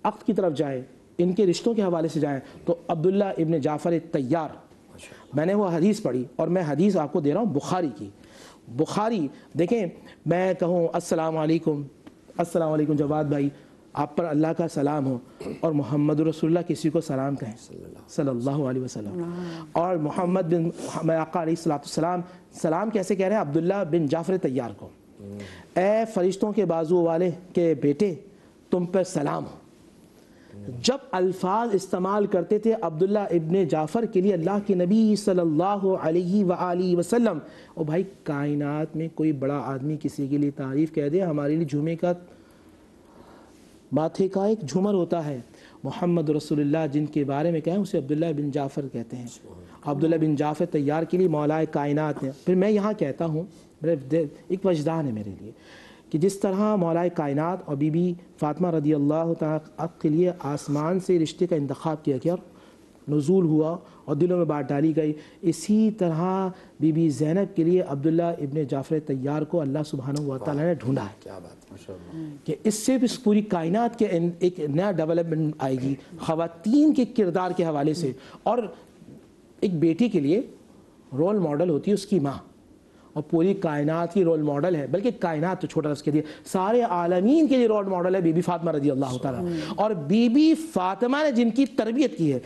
عقد کی طرف جائے, ان کے رشتوں کے حوالے سے جائیں تو عبداللہ ابن جعفر طیار, میں نے وہ حدیث پڑھی اور میں حدیث آپ کو دے رہا ہوں بخاری کی. بخاری دیکھیں, میں کہوں السلام علیکم, السلام علیکم جواد بھائی, آپ پر اللہ کا سلام ہو, اور محمد رسول اللہ کسی کو سلام کہیں صلی اللہ علیہ وسلم, اور محمد بن آقا علیہ السلام سلام کیسے کہہ رہے ہیں عبداللہ بن جعفر طیار کو, اے فرشتوں کے بازو والے کے بیٹے تم پر سلام ہو. جب الفاظ استعمال کرتے تھے عبداللہ ابن جعفر کے لیے اللہ کے نبی صلی اللہ علیہ وآلہ وسلم, اور بھائی کائنات میں کوئی بڑا آدمی کسی کے لیے تعریف کہہ دے, ہمارے لیے جمعے کا ماتھے کا ایک جھومر ہوتا ہے. محمد رسول اللہ جن کے بارے میں کہیں اسے عبداللہ بن جعفر کہتے ہیں. عبداللہ بن جعفر طیار کے لیے مولا کائنات ہیں. پھر میں یہاں کہتا ہوں, ایک وجدان ہے میرے لیے کہ جس طرح مولا کائنات اور بی بی فاطمہ رضی اللہ تعالیٰ کے لیے آسمان سے رشتے کا انتخاب کیا گیا, نزول ہوا اور دلوں میں بات ڈالی گئی, اسی طرح بی بی زینب کے لیے عبداللہ ابن جعفر طیار کو اللہ سبحانہ و تعالیٰ نے ڈھونڈا ہے. کیا بات ہے کہ اس سے بھی پوری کائنات کے ایک نیا ڈیولپمنٹ آئے گی خواتین کے کردار کے حوالے سے. اور ایک بیٹی کے لیے رول ماڈل ہوتی ہے اس کی ماں, اور پوری کائنات کی رول ماڈل ہے, بلکہ کائنات تو چھوٹا لفظ کہہ دیا, سارے عالمین کے لیے رول ماڈل ہے بی بی فاطمہ رضی اللہ تعالیٰ. اور بی بی فاطمہ نے جن کی تربیت کی ہے,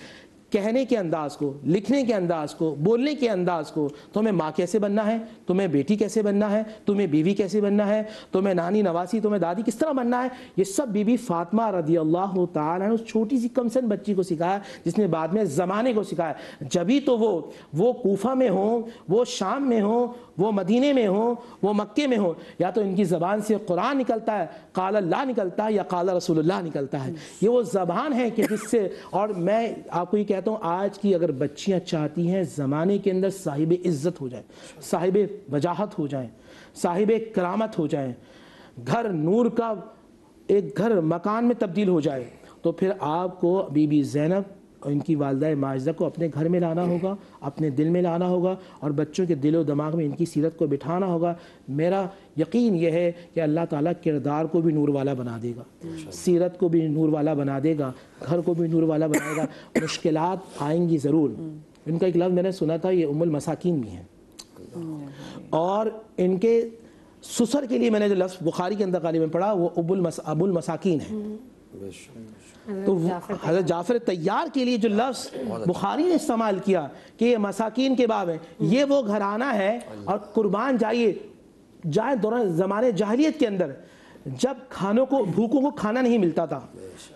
کہنے کے انداز کو, لکھنے کے انداز کو, بولنے کے انداز کو, تمہیں ماں کیسے بننا ہے, تمہیں بیٹی کیسے بننا ہے, تمہیں بیوی کیسے بننا ہے, تمہیں نانی نواسی, تمہیں دادی کس طرح بننا ہے, یہ سب بی بی فاطمہ رضی اللہ تعالیٰ نے اس چھوٹی سی کمسن بچی کو سکھایا, جس نے بعد میں زمانے کو سکھایا. جبھی تو وہ کوفہ میں ہوں, وہ شام میں ہوں, وہ مدینے میں ہوں, وہ مکے میں ہوں, یا تو ان کی زبان سے قرآن نکلتا ہے, قال اللہ نکلتا ہے, یا قال رسول اللہ نکلتا ہے. یہ وہ زبان ہے کہ جس سے, اور میں آپ کو یہ کہتا ہوں آج کی اگر بچیاں چاہتی ہیں زمانے کے اندر صاحب عزت ہو جائیں, صاحب وجاہت ہو جائیں, صاحب کرامت ہو جائیں, گھر نور کا ایک گھر مکان میں تبدیل ہو جائے, تو پھر آپ کو بی بی زینب اور ان کی والدہ ماجدہ کو اپنے گھر میں لانا ہوگا, اپنے دل میں لانا ہوگا, اور بچوں کے دل و دماغ میں ان کی سیرت کو بٹھانا ہوگا. میرا یقین یہ ہے کہ اللہ تعالیٰ کردار کو بھی نور والا بنا دے گا, سیرت کو بھی نور والا بنا دے گا, گھر کو بھی نور والا بنائے گا. مشکلات آئیں گی ضرور. ان کا ایک لفظ میں نے سنا تھا, یہ ام المساکین بھی ہیں, اور ان کے سسر کے لیے میں نے جو لفظ بخاری کے اندر غالباً پڑھا وہ ابو المساکین ہے. تو حضرت جعفر طیار کے لیے جو لفظ بخاری نے استعمال کیا کہ یہ مساکین کے باب ہے, یہ وہ گھرانہ ہے. اور قربان جائے دوران زمانے جاہلیت کے اندر جب بھوکوں کو کھانا نہیں ملتا تھا,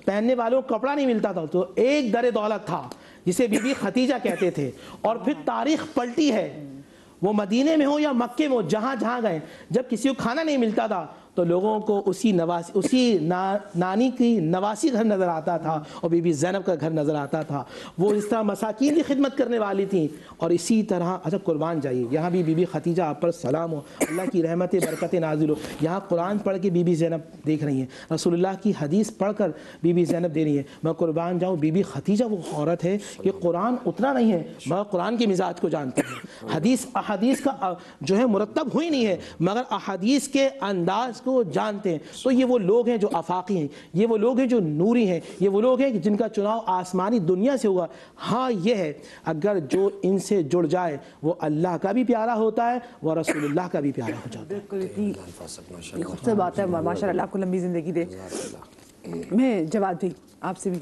پہننے والوں کو کپڑا نہیں ملتا تھا, تو ایک در دولت تھا جسے بی بی ختیجہ کہتے تھے. اور پھر تاریخ پلٹی ہے, وہ مدینے میں ہو یا مکے میں ہو, جہاں گئے, جب کسی کو کھانا نہیں ملتا تھا تو لوگوں کو اسی نانی کی نواسی گھر نظر آتا تھا, اور بی بی زینب کا گھر نظر آتا تھا. وہ اس طرح مساکین کی خدمت کرنے والی تھیں. اور اسی طرح اچھا قربان جائیے, یہاں بھی بی بی ختیجہ آپ پر سلام ہو, اللہ کی رحمت برکت نازل ہو. یہاں قرآن پڑھ کے بی بی زینب دیکھ رہی ہیں, رسول اللہ کی حدیث پڑھ کر بی بی زینب دے رہی ہیں. میں قربان جاؤں, بی بی ختیجہ وہ عورت ہے کہ قرآن اتنا نہیں ہے مگر قرآن کے مزاج کو جانتی ہے. احادیث کا جو ہے مرتب ہوئی نہیں ہے, مگر احادیث کے انداز کو جانتے ہیں. تو یہ وہ لوگ ہیں جو آفاقی ہیں, یہ وہ لوگ ہیں جو نوری ہیں, یہ وہ لوگ ہیں جن کا چناؤ آسمانی دنیا سے ہوا. ہاں یہ ہے, اگر جو ان سے جڑ جائے وہ اللہ کا بھی پیارا ہوتا ہے, وہ رسول اللہ کا بھی پیارا ہو جاتا ہے. بالکل خوبصورت بات ہے, ماشاء اللہ آپ کو لمبی زندگی دے. میں جواد بھائی آپ سے بھی.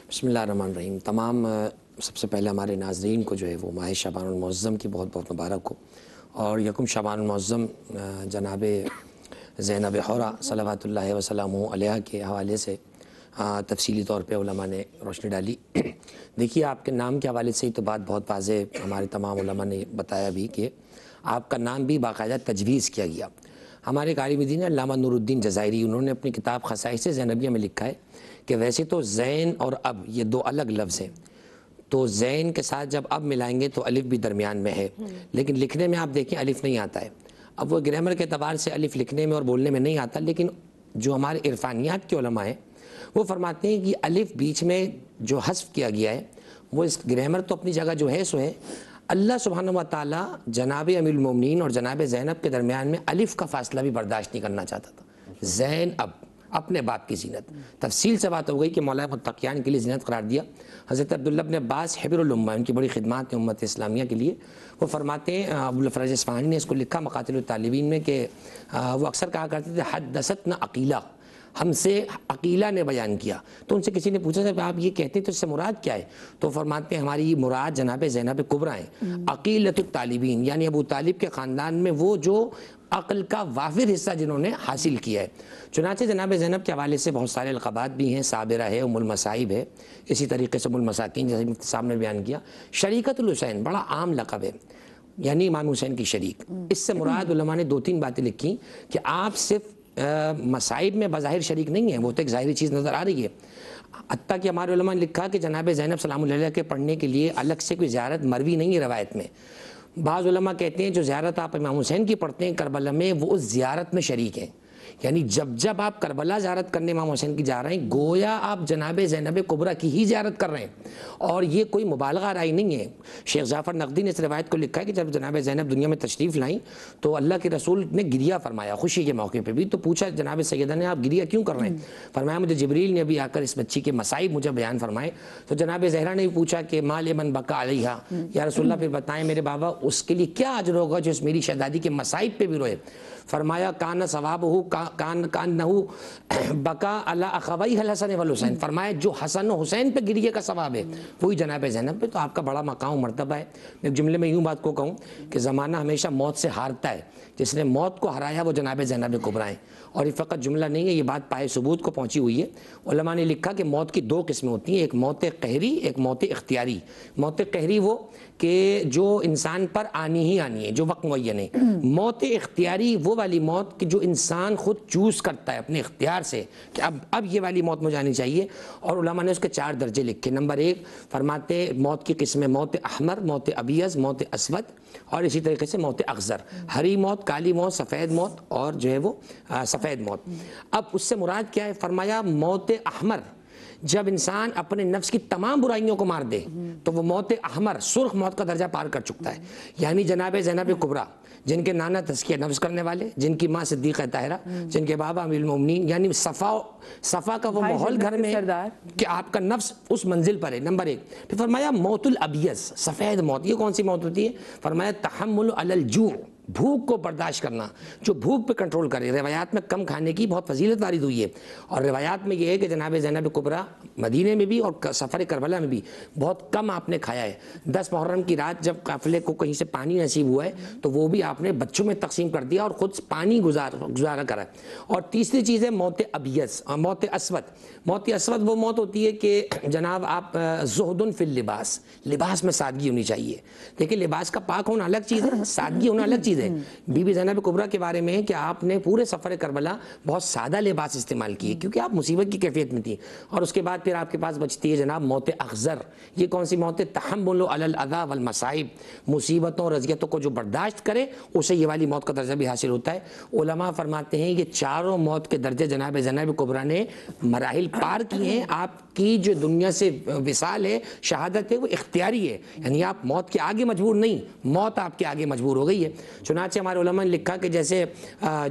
بسم اللہ الرحمن الرحیم. تمام سب سے پہلے ہمارے ناظرین کو جو ہے وہ ماہ شعبان المعظم کی بہت بہت مبارک ہو, اور یکم شعبان المعظم جناب زینب حورہ صلوات اللہ وسلامہ علیہ کے حوالے سے تفصیلی طور پہ علماء نے روشنی ڈالی. دیکھیے آپ کے نام کے حوالے سے ہی تو بات بہت واضح ہمارے تمام علماء نے بتایا بھی کہ آپ کا نام بھی باقاعدہ تجویز کیا گیا. ہمارے عالم دین علامہ نور الدین جزائری, انہوں نے اپنی کتاب خصائص زینبیہ میں لکھا ہے کہ ویسے تو زین اور اب یہ دو الگ لفظ ہیں, تو زین کے ساتھ جب اب ملائیں گے تو الف بھی درمیان میں ہے, لیکن لکھنے میں آپ دیکھیں الف نہیں آتا ہے. اب وہ گرامر کے اعتبار سے الف لکھنے میں اور بولنے میں نہیں آتا, لیکن جو ہمارے عرفانیات کے علماء ہیں وہ فرماتے ہیں کہ الف بیچ میں جو حذف کیا گیا ہے وہ اس گرامر تو اپنی جگہ جو ہے سو ہے. اللہ سبحانہ و تعالیٰ جناب امیر المومنین اور جناب زینب کے درمیان میں الف کا فاصلہ بھی برداشت نہیں کرنا چاہتا تھا. زین اب اپنے باپ کی زینت, تفصیل سے بات ہو گئی کہ مولا متقیان کے لیے زینت قرار دیا. حضرت عبداللہ بن عباس حبر الامہ, ان کی بڑی خدمات ہیں امت اسلامیہ کے لیے, وہ فرماتے ہیں, ابوالفرج اصفہانی نے اس کو لکھا مقاتل الطالبین میں, کہ وہ اکثر کہا کرتے تھے حدثتنا عقیلہ, ہم سے عقیلہ نے بیان کیا. تو ان سے کسی نے پوچھا کہ آپ یہ کہتے ہیں تو اس سے مراد کیا ہے؟ تو فرماتے ہیں ہماری مراد جناب زینب کبریٰ ہیں, عقیلۃ الطالبین, یعنی ابو طالب کے خاندان میں وہ جو عقل کا وافر حصہ جنہوں نے حاصل کیا ہے. چنانچہ جناب زینب کے حوالے سے بہت سارے القابات بھی ہیں, صابرہ ہے, ام المصائب ہے, اسی طریقے سے ام المساکین جیسے مفتی صاحب نے بیان کیا. شریکۃ الحسین بڑا عام لقب ہے, یعنی امام حسین کی شریک. اس سے مراد علماء نے دو تین باتیں لکھی کہ آپ صرف مصائب میں بظاہر شریک نہیں ہیں, وہ تو ایک ظاہری چیز نظر آ رہی ہے. حتیٰ کہ ہمارے علماء نے لکھا کہ جناب زینب سلام اللہ علیہ کے پڑھنے کے لیے الگ سے کوئی زیارت مروی نہیں ہے روایت میں. بعض علماء کہتے ہیں جو زیارت آپ امام حسین کی پڑھتے ہیں کربلا میں, وہ اس زیارت میں شریک ہیں. یعنی جب آپ کربلا زیارت کرنے امام حسین کی جا رہے ہیں, گویا آپ جناب زینب کبریٰ کی ہی زیارت کر رہے ہیں, اور یہ کوئی مبالغہ رائی نہیں ہے. شیخ جعفر نقدی نے اس روایت کو لکھا ہے کہ جب جناب زینب دنیا میں تشریف لائیں تو اللہ کے رسول نے گریہ فرمایا خوشی کے موقع پہ بھی. تو پوچھا جناب سیدہ نے آپ گریہ کیوں کر رہے ہیں؟ فرمایا مجھے جبریل نے ابھی آ کر اس بچی کے مصائب مجھے بیان فرمائے. تو جناب زہرا نے بھی پوچھا کہ مال من بقا علیہا, یا رسول اللہ پھر بتائیں میرے بابا اس کے لیے کیا اجر ہوگا جو اس میری شہزادی کے مصائب پہ بھی روئے. فرمایا کان ثوابہ کانہ بقا علی اخویہ الحسن والحسین, فرمایا جو حسن و حسین پہ گریے کا ثواب ہے وہی جناب زینب پہ. تو آپ کا بڑا مقام و مرتبہ ہے. میں ایک جملے میں یوں بات کو کہوں کہ زمانہ ہمیشہ موت سے ہارتا ہے, جس نے موت کو ہرایا وہ جناب زینب کبریٰ ہیں. اور یہ فقط جملہ نہیں ہے, یہ بات پائے ثبوت کو پہنچی ہوئی ہے. علماء نے لکھا کہ موت کی دو قسمیں ہوتی ہیں, ایک موت قہری, ایک موت اختیاری. موت قہری وہ کہ جو انسان پر آنی ہی آنی ہے, جو وقت معین ہے. موت اختیاری وہ والی موت کہ جو انسان خود چوز کرتا ہے اپنے اختیار سے کہ اب یہ والی موت مجھے آنی چاہیے. اور علماء نے اس کے 4 درجے لکھے. نمبر 1 فرماتے موت کی قسمیں موت احمر, موت ابیض, موت اسود, اور اسی طریقے سے موت اخضر. ہری موت, کالی موت, سفید موت, اور جو ہے وہ سفید موت. اب اس سے مراد کیا ہے؟ فرمایا موت احمر جب انسان اپنے نفس کی تمام برائیوں کو مار دے تو وہ موت احمر سرخ موت کا درجہ پار کر چکتا ہے. یعنی جناب زینب کبریٰ جن کے نانا تزکیہ نفس کرنے والے, جن کی ماں صدیقہ طاہرہ, جن کے بابا امیر المومنین, یعنی صفا کا وہ ماحول گھر میں کہ آپ کا نفس اس منزل پر ہے. نمبر 1. پھر فرمایا موت الابیض, سفید موت. یہ کون سی موت ہوتی ہے؟ فرمایا تحمل علی الجوع, بھوک کو برداشت کرنا, جو بھوک پہ کنٹرول کرے. روایات میں کم کھانے کی بہت فضیلت وارد ہوئی ہے, اور روایات میں یہ ہے کہ جناب زینب کبریٰ مدینے میں بھی اور سفر کربلا میں بھی بہت کم آپ نے کھایا ہے. 10 محرم کی رات جب قافلے کو کہیں سے پانی نصیب ہوا ہے تو وہ بھی آپ نے بچوں میں تقسیم کر دیا اور خود پانی گزارا کرا. اور تیسری چیز ہے موت ابیض, موت اسود. موت اسود وہ موت ہوتی ہے کہ جناب آپ زہد فی اللباس, لباس میں سادگی ہونی چاہیے. دیکھیں لباس کا پاک ہونا الگ چیز ہے, سادگی ہونا الگ چیز ہے. بی بی زینب کبریٰ کے بارے میں ہے کہ آپ نے پورے سفر کربلا بہت سادہ لباس استعمال کیے کیونکہ آپ مصیبت کی کیفیت میں تھی. اور اس کے بعد پھر آپ کے پاس بچتی ہے جناب موت اخضر. یہ کون سی موت ہے؟ تحمل علی الاذی والمصائب, مصیبتوں اور اذیتوں کو جو برداشت کرے اسے یہ والی موت کا درجہ بھی حاصل ہوتا ہے. علماء فرماتے ہیں یہ چاروں موت کے درجے جناب زینب کبریٰ نے مراحل پار کیے ہیں. آپ کی جو دنیا سے وصال ہے, شہادت ہے, وہ اختیاری ہے. یعنی آپ موت کے آگے مجبور نہیں, موت آپ کے آگے مجبور ہو گئی ہے. چنانچہ ہمارے علماء نے لکھا کہ جیسے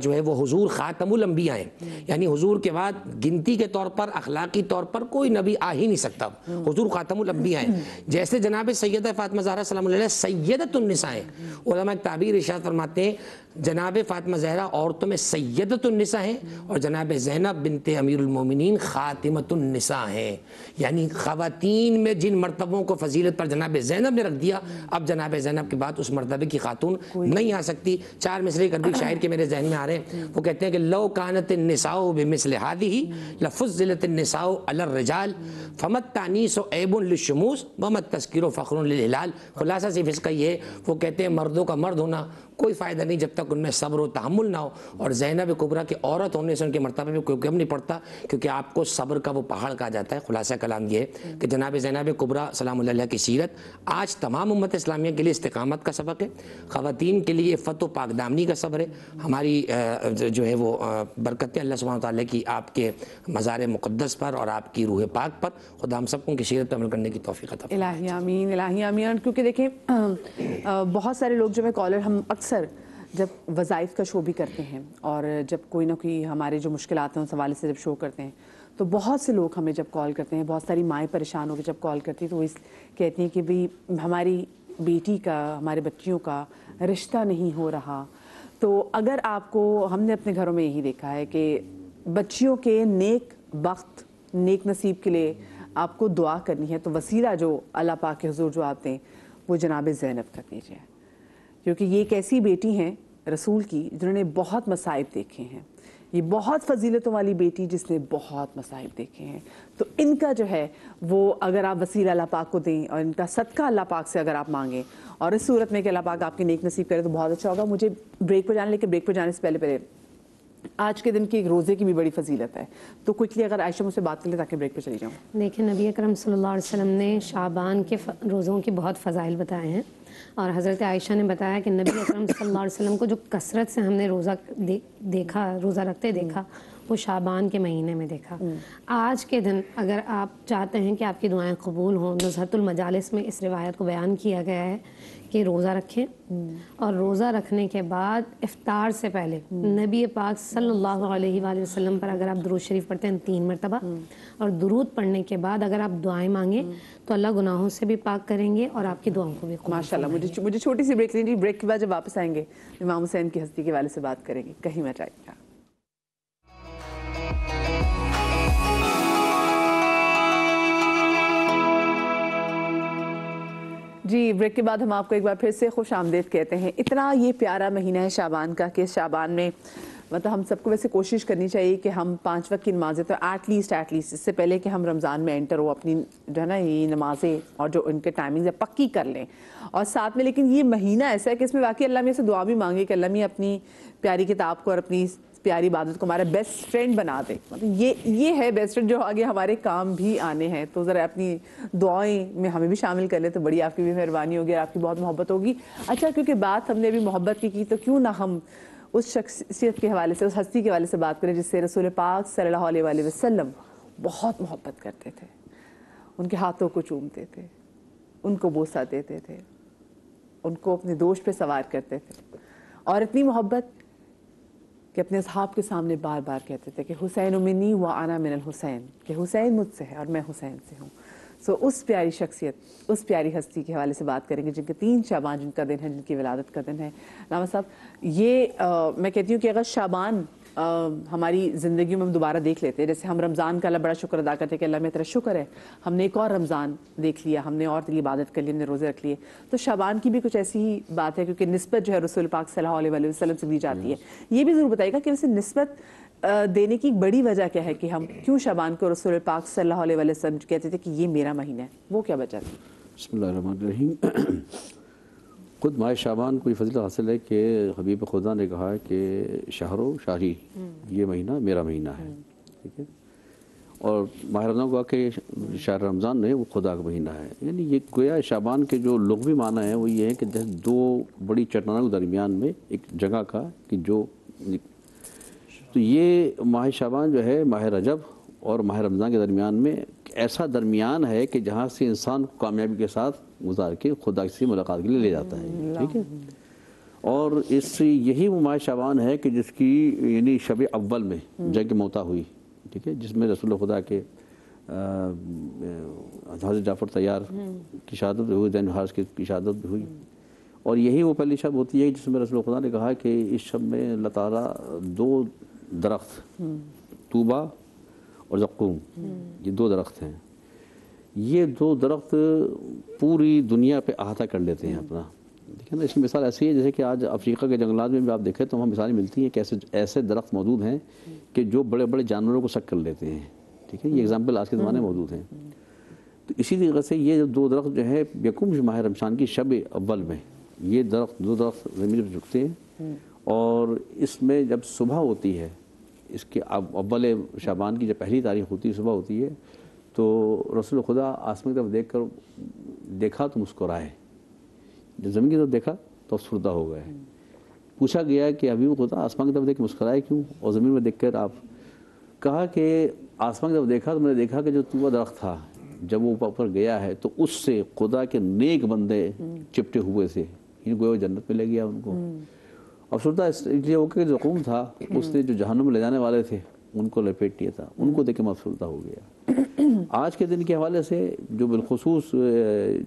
جو ہے وہ حضور خاتم الانبیاء ہیں، یعنی حضور کے بعد گنتی کے طور پر، اخلاقی طور پر کوئی نبی آ ہی نہیں سکتا، حضور خاتم الانبیاء ہیں۔ جیسے جناب سیدہ فاطمہ زہرا سلام اللہ علیہ سیدۃ النساء ہیں، علماء تعبیر ارشاد فرماتے ہیں جناب فاطمہ زہرا عورتوں میں سیدۃ النساء ہیں، اور جناب زینب بنت امیر المومنین خاتمۃ النساء ہیں، یعنی خواتین میں جن مرتبوں کو فضیلت پر جناب زینب نے رکھ دیا، اب جناب زینب کے بعد اس مرتبے کی خاتون نہیں آ سکتی۔ 4 مصرے ایک عربی شاعر کے میرے ذہن میں آ رہے ہیں، وہ کہتے ہیں کہ لو کانت النساء بمثل هذه لفضلت النساء علی الرجال فمت تانیس عیب للشموس ومت تذکیر فخر للہلال۔ خلاصہ صرف اس کا یہ ہے، وہ کہتے ہیں مردوں کا مرد ہونا کوئی فائدہ نہیں جب تک ان میں صبر و تحمل نہ ہو، اور زینب کبریٰ کی عورت ہونے سے ان کے مرتبے میں کوئی کم نہیں پڑتا، کیونکہ آپ کو صبر کا وہ پہاڑ کہا جاتا ہے۔ خلاصہ کلام یہ ہے کہ جناب زینب کبریٰ سلام اللہ علیہ کی سیرت آج تمام امت اسلامیہ کے لیے استقامت کا سبق ہے، خواتین کے لیے عفت و پاک دامنی کا صبر ہے۔ ہماری جو ہے وہ برکتیں اللہ سبحانہ وتعالیٰ کی آپ کے مزار مقدس پر اور آپ کی روح پاک پر، خدا ہم سب کو ان کی سیرت پر عمل کرنے کی توفیق عطا فرمائے۔ الہی آمین، الہی آمین۔ کیونکہ دیکھیں بہت سارے لوگ جو ہے کالر، ہم اکثر جب وظائف کا شو بھی کرتے ہیں اور جب کوئی نہ کوئی ہمارے جو مشکلات ہیں اس حوالے سے جب شو کرتے ہیں تو بہت سے لوگ ہمیں جب کال کرتے ہیں، بہت ساری مائیں پریشان ہو کے جب کال کرتی ہیں تو وہ کہتی ہیں کہ بھئی ہماری بیٹی کا، ہمارے بچیوں کا رشتہ نہیں ہو رہا۔ تو اگر آپ کو، ہم نے اپنے گھروں میں یہی دیکھا ہے کہ بچیوں کے نیک بخت، نیک نصیب کے لیے آپ کو دعا کرنی ہے تو وسیلہ جو اللہ پاک کے حضور جو آپ دیں وہ جناب زینب کر دیجیے، کیونکہ یہ ایک ایسی بیٹی ہیں رسول کی جنہوں نے بہت مصائب دیکھے ہیں، یہ بہت فضیلتوں والی بیٹی جس نے بہت مصائب دیکھے ہیں، تو ان کا جو ہے وہ اگر آپ وسیلہ اللہ پاک کو دیں اور ان کا صدقہ اللہ پاک سے اگر آپ مانگیں اور اس صورت میں کہ اللہ پاک آپ کی نیک نصیب کرے تو بہت اچھا ہوگا۔ مجھے بریک پہ جانا، لیکن بریک پہ جانے سے پہلے آج کے دن کی ایک روزے کی بھی بڑی فضیلت ہے، تو کوئکلی اگر عائشہ مجھ سے بات کر لیں تاکہ بریک پہ چلی جاؤں۔ دیکھیں نبی اکرم صلی اللہ علیہ وسلم نے شعبان کے روزوں کی بہت فضائل بتائے ہیں، اور حضرت عائشہ نے بتایا کہ نبی اکرم صلی اللہ علیہ وسلم کو جو کثرت سے ہم نے روزہ دیکھا، روزہ رکھتے دیکھا، وہ شعبان کے مہینے میں دیکھا۔ آج کے دن اگر آپ چاہتے ہیں کہ آپ کی دعائیں قبول ہوں، نزہۃ المجالس میں اس روایت کو بیان کیا گیا ہے کہ روزہ رکھیں، اور روزہ رکھنے کے بعد افطار سے پہلے نبی پاک صلی اللہ علیہ وآلہ وسلم پر اگر آپ درود شریف پڑھتے ہیں 3 مرتبہ، اور درود پڑھنے کے بعد اگر آپ دعائیں مانگیں تو اللہ گناہوں سے بھی پاک کریں گے اور آپ کی دعاؤں کو بھی قبول ماشاءاللہ۔ مجھے چھوٹی سی بریک لینی، بریک کے بعد جب واپس آئیں گے امام حسین کی ہستی کے والے سے بات کریں گے، کہیں مت جائیے گا۔ جی بریک کے بعد ہم آپ کو ایک بار پھر سے خوش آمدید کہتے ہیں۔ اتنا یہ پیارا مہینہ ہے شعبان کا کہ شعبان میں مطلب ہم سب کو ویسے کوشش کرنی چاہیے کہ ہم 5 وقت کی نمازیں تو ایٹ لیسٹ اس سے پہلے کہ ہم رمضان میں انٹر ہو اپنی جو ہے نا یہ نمازیں اور جو ان کے ٹائمنگز ہے پکی کر لیں، اور ساتھ میں لیکن یہ مہینہ ایسا ہے کہ اس میں واقعی اللہ میں سے دعا بھی مانگے کہ اللہ میں اپنی پیاری کتاب کو اور اپنی پیاری عبادت کو ہمارا بیسٹ فرینڈ بنا دے، مطلب یہ ہے بیسٹ فرینڈ جو آگے ہمارے کام بھی آنے ہیں، تو ذرا اپنی دعائیں میں ہمیں بھی شامل کر لیں تو بڑی آپ کی بھی مہربانی ہوگی اور آپ کی بہت محبت ہوگی۔ اچھا کیونکہ بات ہم نے بھی محبت کی تو کیوں نہ ہم اس شخصیت کے حوالے سے، اس ہستی کے حوالے سے بات کریں جس سے رسول پاک صلی اللہ علیہ وآلہ وسلم بہت محبت کرتے تھے، ان کے ہاتھوں کو چومتے تھے، ان کو بوسہ دیتے تھے، ان کو اپنے دوش پہ سوار کرتے تھے، اور اتنی محبت کہ اپنے اصحاب کے سامنے بار بار کہتے تھے کہ حسین منی و انا من الحسین، کہ حسین مجھ سے ہے اور میں حسین سے ہوں۔ سو اس پیاری شخصیت، اس پیاری ہستی کے حوالے سے بات کریں گے جن کے 3 شعبان جن کا دن ہے، جن کی ولادت کا دن ہے۔ علامہ صاحب یہ میں کہتی ہوں کہ اگر شعبان ہماری زندگیوں میں ہم دوبارہ دیکھ لیتے ہیں، جیسے ہم رمضان کا اللہ بڑا شکر ادا کرتے ہیں کہ اللہ میں تیرا شکر ہے ہم نے ایک اور رمضان دیکھ لیا، ہم نے اور تیری عبادت کر لی، ہم نے روزے رکھ لیے، تو شعبان کی بھی کچھ ایسی ہی بات ہے کیونکہ نسبت جو ہے رسول پاک صلی اللہ علیہ وسلم سے دی جاتی ہے۔ یہ بھی ضرور بتائیے گا کہ ویسے نسبت دینے کی بڑی وجہ کیا ہے کہ ہم کیوں شعبان کو رسول پاک صلی اللہ علیہ وسلم کہتے تھے کہ یہ میرا مہینہ ہے، وہ کیا وجہ تھی؟ بسم اللہ الرحمن الرحیم۔ خود ماہ شعبان کو یہ فضیلت حاصل ہے کہ حبیب خدا نے کہا ہے کہ شہر و شاہری، یہ مہینہ میرا مہینہ ہے، ٹھیک ہے، اور ماہ رمضان کو کہ شہر رمضان نہیں وہ خدا کا مہینہ ہے، یعنی یہ گویا شعبان کے جو لغوی معنی ہے وہ یہ ہے کہ جیسے 2 بڑی چٹانوں کے درمیان میں ایک جگہ کا کہ جو، تو یہ ماہ شعبان جو ہے ماہ رجب اور ماہ رمضان کے درمیان میں ایسا درمیان ہے کہ جہاں سے انسان کو کامیابی کے ساتھ گزار کے خدا سے ملاقات کے لیے لے جاتا ہے، ٹھیک ہے، اور اس یہی وہ ماہ شعبان ہے کہ جس کی یعنی شب اول میں جنگ موتا ہوئی، ٹھیک ہے، جس میں رسول خدا کے حضرت جعفر طیار کی شہادت بھی ہوئی، زین حارث کی شہادت بھی ہوئی، اور یہی وہ پہلی شب ہوتی ہے جس میں رسول خدا نے کہا کہ اس شب میں اللہ تعالیٰ 2 درخت طوبہ اور زقوم، یہ 2 درخت ہیں، یہ 2 درخت پوری دنیا پہ احاطہ کر لیتے ہیں اپنا، دیکھیں نا، اس کی مثال ایسی ہے جیسے کہ آج افریقہ کے جنگلات میں بھی آپ دیکھیں تو وہاں مثالیں ملتی ہیں کہ ایسے درخت موجود ہیں کہ جو بڑے بڑے جانوروں کو سک کر لیتے ہیں، ٹھیک ہے، یہ اگزامپل آج کے زمانے میں موجود ہیں۔ تو اسی طریقے سے یہ 2 درخت جو ہے یکم ماہ رمضان کی شب اول میں یہ 2 درخت زمین پر جھکتے ہیں، اور اس میں جب صبح ہوتی ہے، اس کے اول شعبان کی جب پہلی تاریخ ہوتی ہے، صبح ہوتی ہے، تو رسول خدا آسمان کی طرف دیکھا تو مسکرائے، جب زمین کی طرف دیکھا تو افسردہ ہو گئے۔ پوچھا گیا کہ حبیب خدا آسمان کی طرف دیکھ کے مسکرائے کیوں، اور زمین میں دیکھ کر آپ؟ کہا کہ آسمان کی طرف دیکھا تو میں نے دیکھا کہ جو طوبہ درخت تھا جب وہ اوپر گیا ہے تو اس سے خدا کے نیک بندے چپٹے ہوئے تھے، ان کو جنت میں لے گیا ان کو۔ افسردہ اس لیے ہو کہ جو زقوم تھا اس نے جو جہنم میں لے جانے والے تھے ان کو لپیٹ لیا تھا، ان کو دیکھ کے میں افسردہ ہو گیا۔ آج کے دن کے حوالے سے جو بالخصوص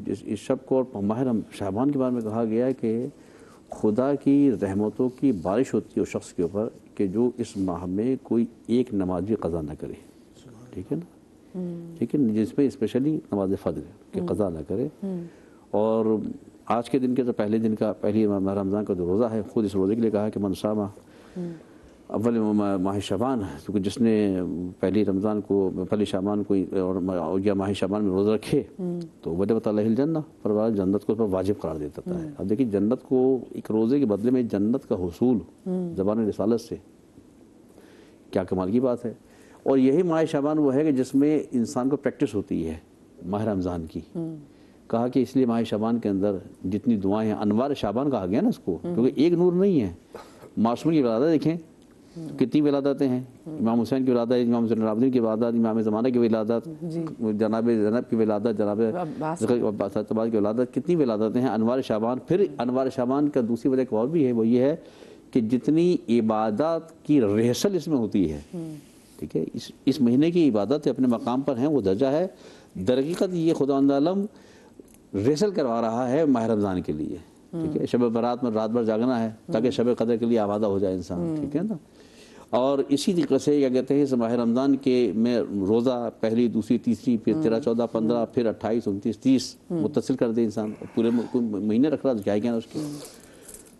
اس شب کو اور ماہ شعبان کے بارے میں کہا گیا ہے کہ خدا کی رحمتوں کی بارش ہوتی ہے اس شخص کے اوپر کہ جو اس ماہ میں کوئی ایک نماز بھی قضا نہ کرے، ٹھیک ہے نا، ٹھیک ہے، جس میں اسپیشلی نماز فجر کہ قضا نہ کرے۔ اور آج کے دن کے تو پہلی ماہ رمضان کا جو روزہ ہے، خود اس روزے کے لیے کہا کہ من صام اول ماہ شعبان، کیونکہ جس نے پہلی شعبان کو یا ماہ شعبان میں روزہ رکھے تو وجبت علیہ الجنہ، پروار جنت کو اس پر واجب قرار دیتا ہے۔ اب دیکھیں جنت کو ایک روزے کے بدلے میں جنت کا حصول زبان رسالت سے، کیا کمال کی بات ہے۔ اور یہی ماہ شعبان وہ ہے کہ جس میں انسان کو پریکٹس ہوتی ہے ماہ رمضان کی، کہا کہ اس لیے ماہ شعبان کے اندر جتنی دعائیں ہیں، انوار شعبان کہا گیا نا اس کو، کیونکہ ایک نور نہیں ہے۔ معصوم کی ولادت دیکھیں کتنی ولادتیں ہیں، امام حسین کی ولادت، امام حسین العابدین کی ولادت، امام زمانہ کی ولادت، جناب زینب کی ولادت، جناب عباس کی ولادت، کتنی ولادتیں ہیں انوار شعبان۔ پھر انوار شعبان کا دوسری وجہ ایک اور بھی ہے، وہ یہ ہے کہ جتنی عبادات کی ریہرسل اس میں ہوتی ہے، ٹھیک ہے، اس مہینے کی عبادت اپنے مقام پر ہیں، وہ درجہ ہے۔ در حقیقت یہ خداوند عالم ریہرسل کروا رہا ہے ماہ رمضان کے لیے، ٹھیک ہے، شب برات میں رات بھر جاگنا ہے تاکہ شب قدر کے لیے آمادہ ہو جائے انسان، ٹھیک ہے نا۔ اور اسی طریقے سے کیا کہتے ہیں اس ماہ رمضان کے میں روزہ پہلی، دوسری، تیسری، پھر 13، 14، 15، پھر 28، 29، 30 متصل کر دے انسان، پورے مہینے رکھ رہا تو کیا کہنا اس کی۔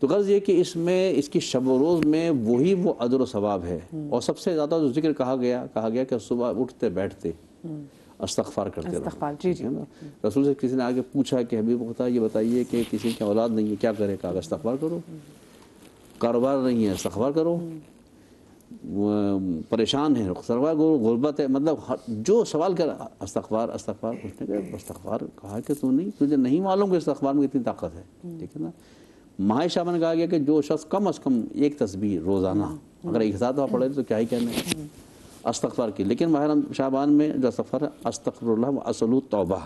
تو غرض یہ کہ اس میں اس کی شب و روز میں وہی وہ اجر و ثواب ہے، اور سب سے زیادہ جو ذکر کہا گیا کہ صبح اٹھتے بیٹھتے استغفار کرتے رہو، جی۔ رسول سے کسی نے آگے پوچھا کہ حبیب خدا یہ بتائیے کہ کسی کی اولاد نہیں ہے کیا کرے، کہا استغفار کرو، کاروبار نہیں ہے استغفار کرو، پریشان ہے استغفار کرو، غربت ہے، مطلب جو سوال کر استغفار۔ اس نے کہا استغفار، کہا کہ تجھے نہیں معلوم کہ استغفار میں کتنی طاقت ہے، ٹھیک ہے نا۔ ماہ شعبان کہا گیا کہ جو شخص کم از کم ایک تسبیح روزانہ اگر ایک ساتھ پڑھے تو کیا ہی کہنا استغفار کی۔ لیکن ماہ شعبان میں جو استغفار ہے، استغفر اللہ و اسألہ توبہ،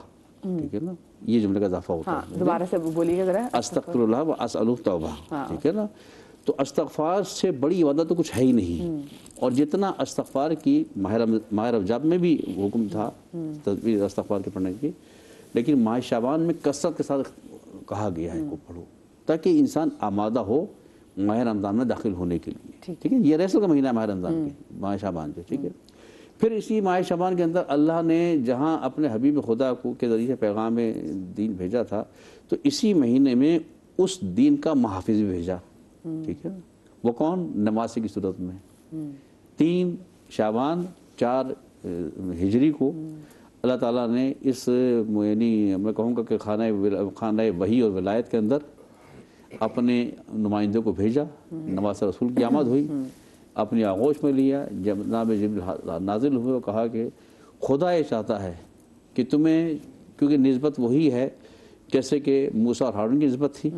ٹھیک ہے نا، یہ جملے کا اضافہ ہوتا ہے، دوبارہ سے بولیے ذرا، استغفر اللہ و اسألہ توبہ، ٹھیک ہے نا۔ تو استغفار سے بڑی عبادت تو کچھ ہے ہی نہیں، اور جتنا استغفار کی ماہ رجب میں بھی حکم تھا تسبیح استغفار کے پڑھنے کی، لیکن ماہ شعبان میں کثرت کے ساتھ کہا گیا ہے کو پڑھو تاکہ انسان آمادہ ہو ماہ رمضان میں داخل ہونے کے لیے، ٹھیک ہے۔ یہ ریسل کا مہینہ ہے ماہ رمضان کے، ماہ شعبان جو، ٹھیک ہے۔ پھر اسی ماہ شعبان کے اندر اللہ نے جہاں اپنے حبیب خدا کو کے ذریعے پیغام دین بھیجا تھا، تو اسی مہینے میں اس دین کا محافظ بھی بھیجا، ٹھیک ہے۔ وہ کون؟ نماز کی صورت میں 3 شعبان 4 ہجری کو اللہ تعالیٰ نے اس یعنی میں کہوں گا کہ خانہ وحی اور ولایت کے اندر اپنے نمائندوں کو بھیجا، نواز رسول کی آمد ہوئی، اپنی آغوش میں لیا، جناب جبریل نازل ہوئے اور کہا کہ خدا یہ چاہتا ہے کہ تمہیں، کیونکہ نسبت وہی ہے جیسے کہ موسیٰ اور ہارون کی نسبت تھی،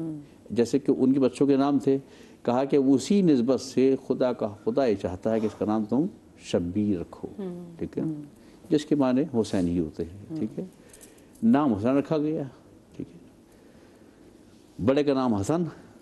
جیسے کہ ان کے بچوں کے نام تھے، کہا کہ اسی نسبت سے خدا یہ چاہتا ہے کہ اس کا نام تم شبیر رکھو، ٹھیک ہے، جس کے معنی حسین ہی ہوتے ہیں، ٹھیک ہے۔ نام حسین رکھا گیا، ٹھیک ہے، بڑے کا نام حسن،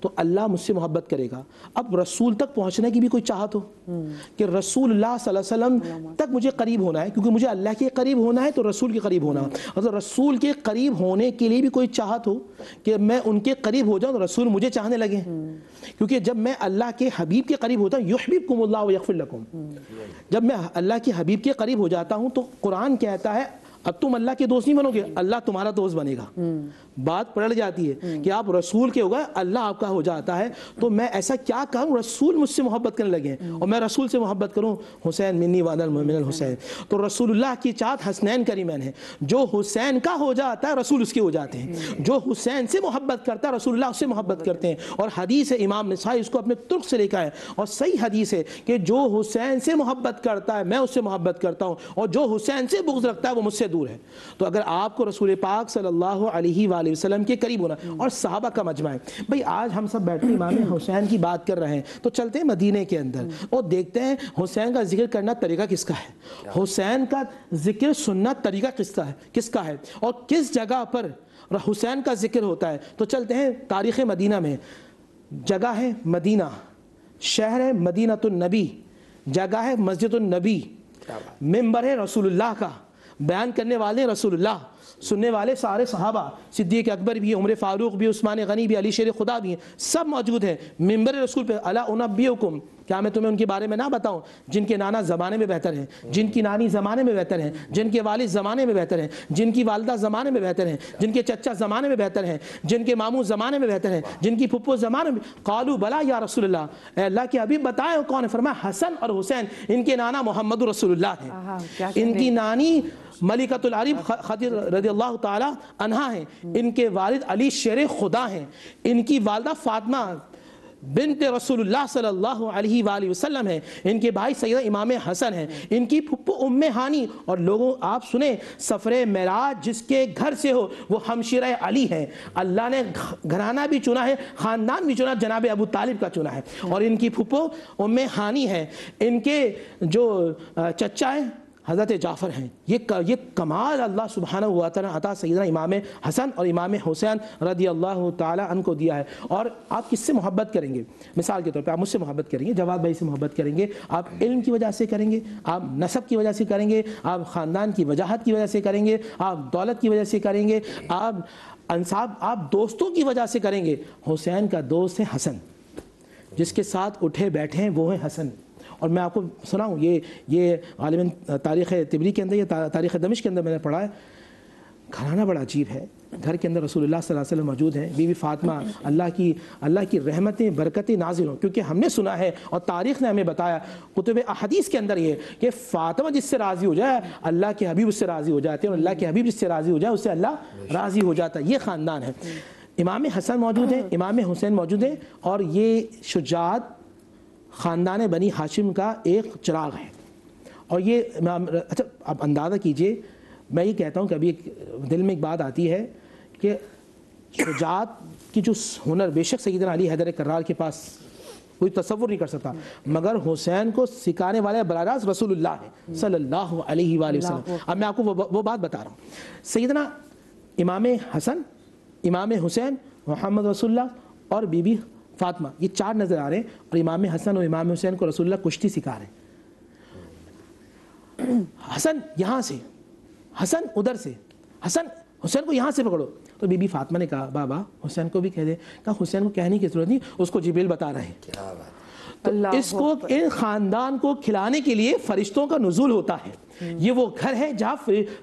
تو اللہ مجھ سے محبت کرے گا۔ اب رسول تک پہنچنے کی بھی کوئی چاہت ہو کہ رسول اللہ صلی اللہ علیہ وسلم تک مجھے قریب ہونا ہے، کیونکہ مجھے اللہ کے قریب ہونا ہے تو رسول کے قریب ہونا ہے، اور رسول کے قریب ہونے کے لیے بھی کوئی چاہت ہو کہ میں ان کے قریب ہو جاؤں تو رسول مجھے چاہنے لگے، کیونکہ جب میں اللہ کے حبیب کے قریب ہوتا ہوں یحببکم اللہ ویغفر لکم، جب میں اللہ کے حبیب کے قریب ہو جاتا ہوں تو قرآن کہتا ہے اب تم اللہ کے دوست نہیں بنو گے، اللہ تمہارا دوست بنے گا۔ بات پلٹ جاتی ہے کہ آپ رسول کے ہو گئے، اللہ آپ کا ہو جاتا ہے، تو میں ایسا کیا کروں رسول مجھ سے محبت کرنے لگے اور میں رسول سے محبت کروں۔ حسین منی وانا من الحسین، تو رسول اللہ کی چاہت حسنین کریمین ہے، جو حسین کا ہو جاتا ہے رسول اس کے ہو جاتے ہیں، جو حسین سے محبت کرتا ہے رسول اللہ اس سے محبت کرتے ہیں۔ اور حدیث ہے امام نسائی اس کو اپنے ترک سے لکھا ہے اور صحیح حدیث ہے کہ جو حسین سے محبت کرتا ہے میں اس سے محبت کرتا ہوں، اور جو حسین سے بغض رکھتا ہے وہ مجھ سے دور ہے۔ تو اگر آپ کو رسول پاک صلی اللہ علیہ وآلہ وسلم کے قریب ہونا، اور صحابہ کا مجمع ہے، بھئی آج ہم سب بیٹھے امام حسین کی بات کر رہے ہیں تو چلتے ہیں مدینے کے اندر اور دیکھتے ہیں حسین کا ذکر کرنا طریقہ کس کا ہے، حسین کا ذکر سننا طریقہ کس کا ہے اور کس جگہ پر حسین کا ذکر ہوتا ہے۔ تو چلتے ہیں تاریخ مدینہ میں، جگہ ہے مدینہ، شہر ہے مدینہ النبی، جگہ ہے مسجد النبی، منبر ہے رسول اللہ کا، بیان کرنے والے رسول اللہ، سننے والے سارے صحابہ، صدیق اکبر بھی، عمر فاروق بھی، عثمان غنی بھی، علی شیر خدا بھی ہیں، سب موجود ہیں منبر رسول پہ۔ الا انبئکم، کیا میں تمہیں ان کے بارے میں نہ بتاؤں جن کے نانا زمانے میں بہتر ہیں، جن کی نانی زمانے میں بہتر ہیں، جن کے والد زمانے میں بہتر ہیں، جن کی والدہ زمانے میں بہتر ہیں، جن کے چچا زمانے میں بہتر ہیں، جن کے ماموں زمانے میں بہتر ہیں، جن کی پھپھو زمانے میں۔ قالوا بلا یا رسول اللہ، اے اللہ کے حبیب بتائیں کون ہے؟ فرمایا حسن اور حسین، ان کے نانا محمد رسول اللہ ہیں، ان کی نانی ملکۃ العرب خدیجہ رضی اللہ تعالی عنہا ہیں، ان کے والد علی شیر خدا ہیں، ان کی والدہ فاطمہ بنت رسول اللہ صلی اللہ علیہ وآلہ وسلم ہیں، ان کے بھائی سیدہ امام حسن ہیں، ان کی پھپھو ام ہانی، اور لوگوں آپ سنیں سفر معراج جس کے گھر سے ہو وہ ہمشیرہ علی ہیں۔ اللہ نے گھرانہ بھی چنا ہے، خاندان بھی چنا، جناب ابو طالب کا چنا ہے، اور ان کی پھپھو ام ہانی ہیں، ان کے جو چچا ہیں حضرت جعفر ہیں۔ یہ کمال اللہ سبحانہ و تعالیٰ عطا سیدنا امام حسن اور امام حسین رضی اللہ تعالیٰ عنہ کو دیا ہے۔ اور آپ کس سے محبت کریں گے؟ مثال کے طور پہ آپ مجھ سے محبت کریں گے، جواد بھائی سے محبت کریں گے، آپ علم کی وجہ سے کریں گے، آپ نسب کی وجہ سے کریں گے، آپ خاندان کی وجاہت کی وجہ سے کریں گے، آپ دولت کی وجہ سے کریں گے، آپ انصاب، آپ دوستوں کی وجہ سے کریں گے۔ حسین کا دوست ہے حسن، جس کے ساتھ اٹھے بیٹھے ہیں وہ ہے حسن۔ اور میں آپ کو سناؤں، یہ غالباً تاریخ طبری کے اندر یا تاریخ دمشق کے اندر میں نے پڑھا ہے، گھرانہ بڑا عجیب ہے۔ گھر کے اندر رسول اللہ صلی اللہ علیہ وسلم موجود ہیں، بی بی فاطمہ، اللہ کی رحمتیں برکتیں نازل ہوں، کیونکہ ہم نے سنا ہے اور تاریخ نے ہمیں بتایا، کتب احادیث کے اندر یہ کہ فاطمہ جس سے راضی ہو جائے اللہ کے حبیب اس سے راضی ہو جاتے ہیں، اور اللہ کے حبیب جس سے راضی ہو جائے اس سے اللہ راضی ہو جاتا ہے۔ یہ خاندان ہے۔ امام حسن موجود ہیں، امام حسین موجود ہیں، اور یہ شجاعت خاندان بنی ہاشم کا ایک چراغ ہے۔ اور یہ اچھا اب اندازہ کیجئے، میں یہ کہتا ہوں کہ ابھی دل میں ایک بات آتی ہے کہ شجاعت کی جو ہنر بے شک سیدنا علی حیدر کرار کے پاس کوئی تصور نہیں کر سکتا، مگر حسین کو سکھانے والے براہ راست رسول اللہ ہے صلی اللہ علیہ وآلہ وسلم۔ اب میں آپ کو وہ بات بتا رہا ہوں، سیدنا امام حسن، امام حسین، محمد رسول اللہ اور بی بی فاطمہ، یہ چار نظر آ رہے ہیں، اور امام حسن اور امام حسین کو رسول اللہ کشتی سکھا رہے ہیں۔ حسن یہاں سے، حسن ادھر سے، حسین کو یہاں سے پکڑو، تو بی بی فاطمہ نے کہا بابا حسین کو بھی کہہ دے، کہا حسین کو کہنے کی ضرورت نہیں، اس کو جبریل بتا رہے ہیں۔ تو اس کو ان خاندان کو کھلانے کے لیے فرشتوں کا نزول ہوتا ہے۔ یہ وہ گھر ہے جہاں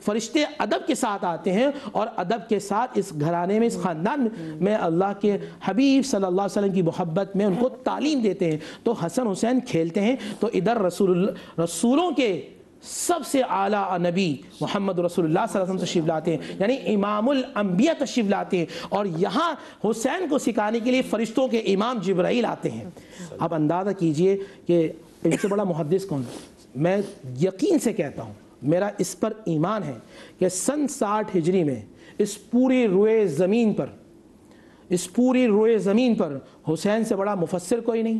فرشتے ادب کے ساتھ آتے ہیں، اور ادب کے ساتھ اس گھرانے میں، اس خاندان میں اللہ کے حبیب صلی اللہ علیہ وسلم کی محبت میں ان کو تعلیم دیتے ہیں۔ تو حسن حسین کھیلتے ہیں، تو ادھر رسولوں کے سب سے اعلیٰ نبی محمد رسول اللہ صلی اللہ علیہ وسلم تشریف لاتے ہیں، یعنی امام الانبیاء تشریف لاتے ہیں، اور یہاں حسین کو سکھانے کے لیے فرشتوں کے امام جبرائیل آتے ہیں۔ اب اندازہ کیجئے کہ ان سے بڑا محدث کون ہے؟ میں یقین سے کہتا ہوں، میرا اس پر ایمان ہے کہ سن 60 ہجری میں اس پوری روئے زمین پر حسین سے بڑا مفسر کوئی نہیں،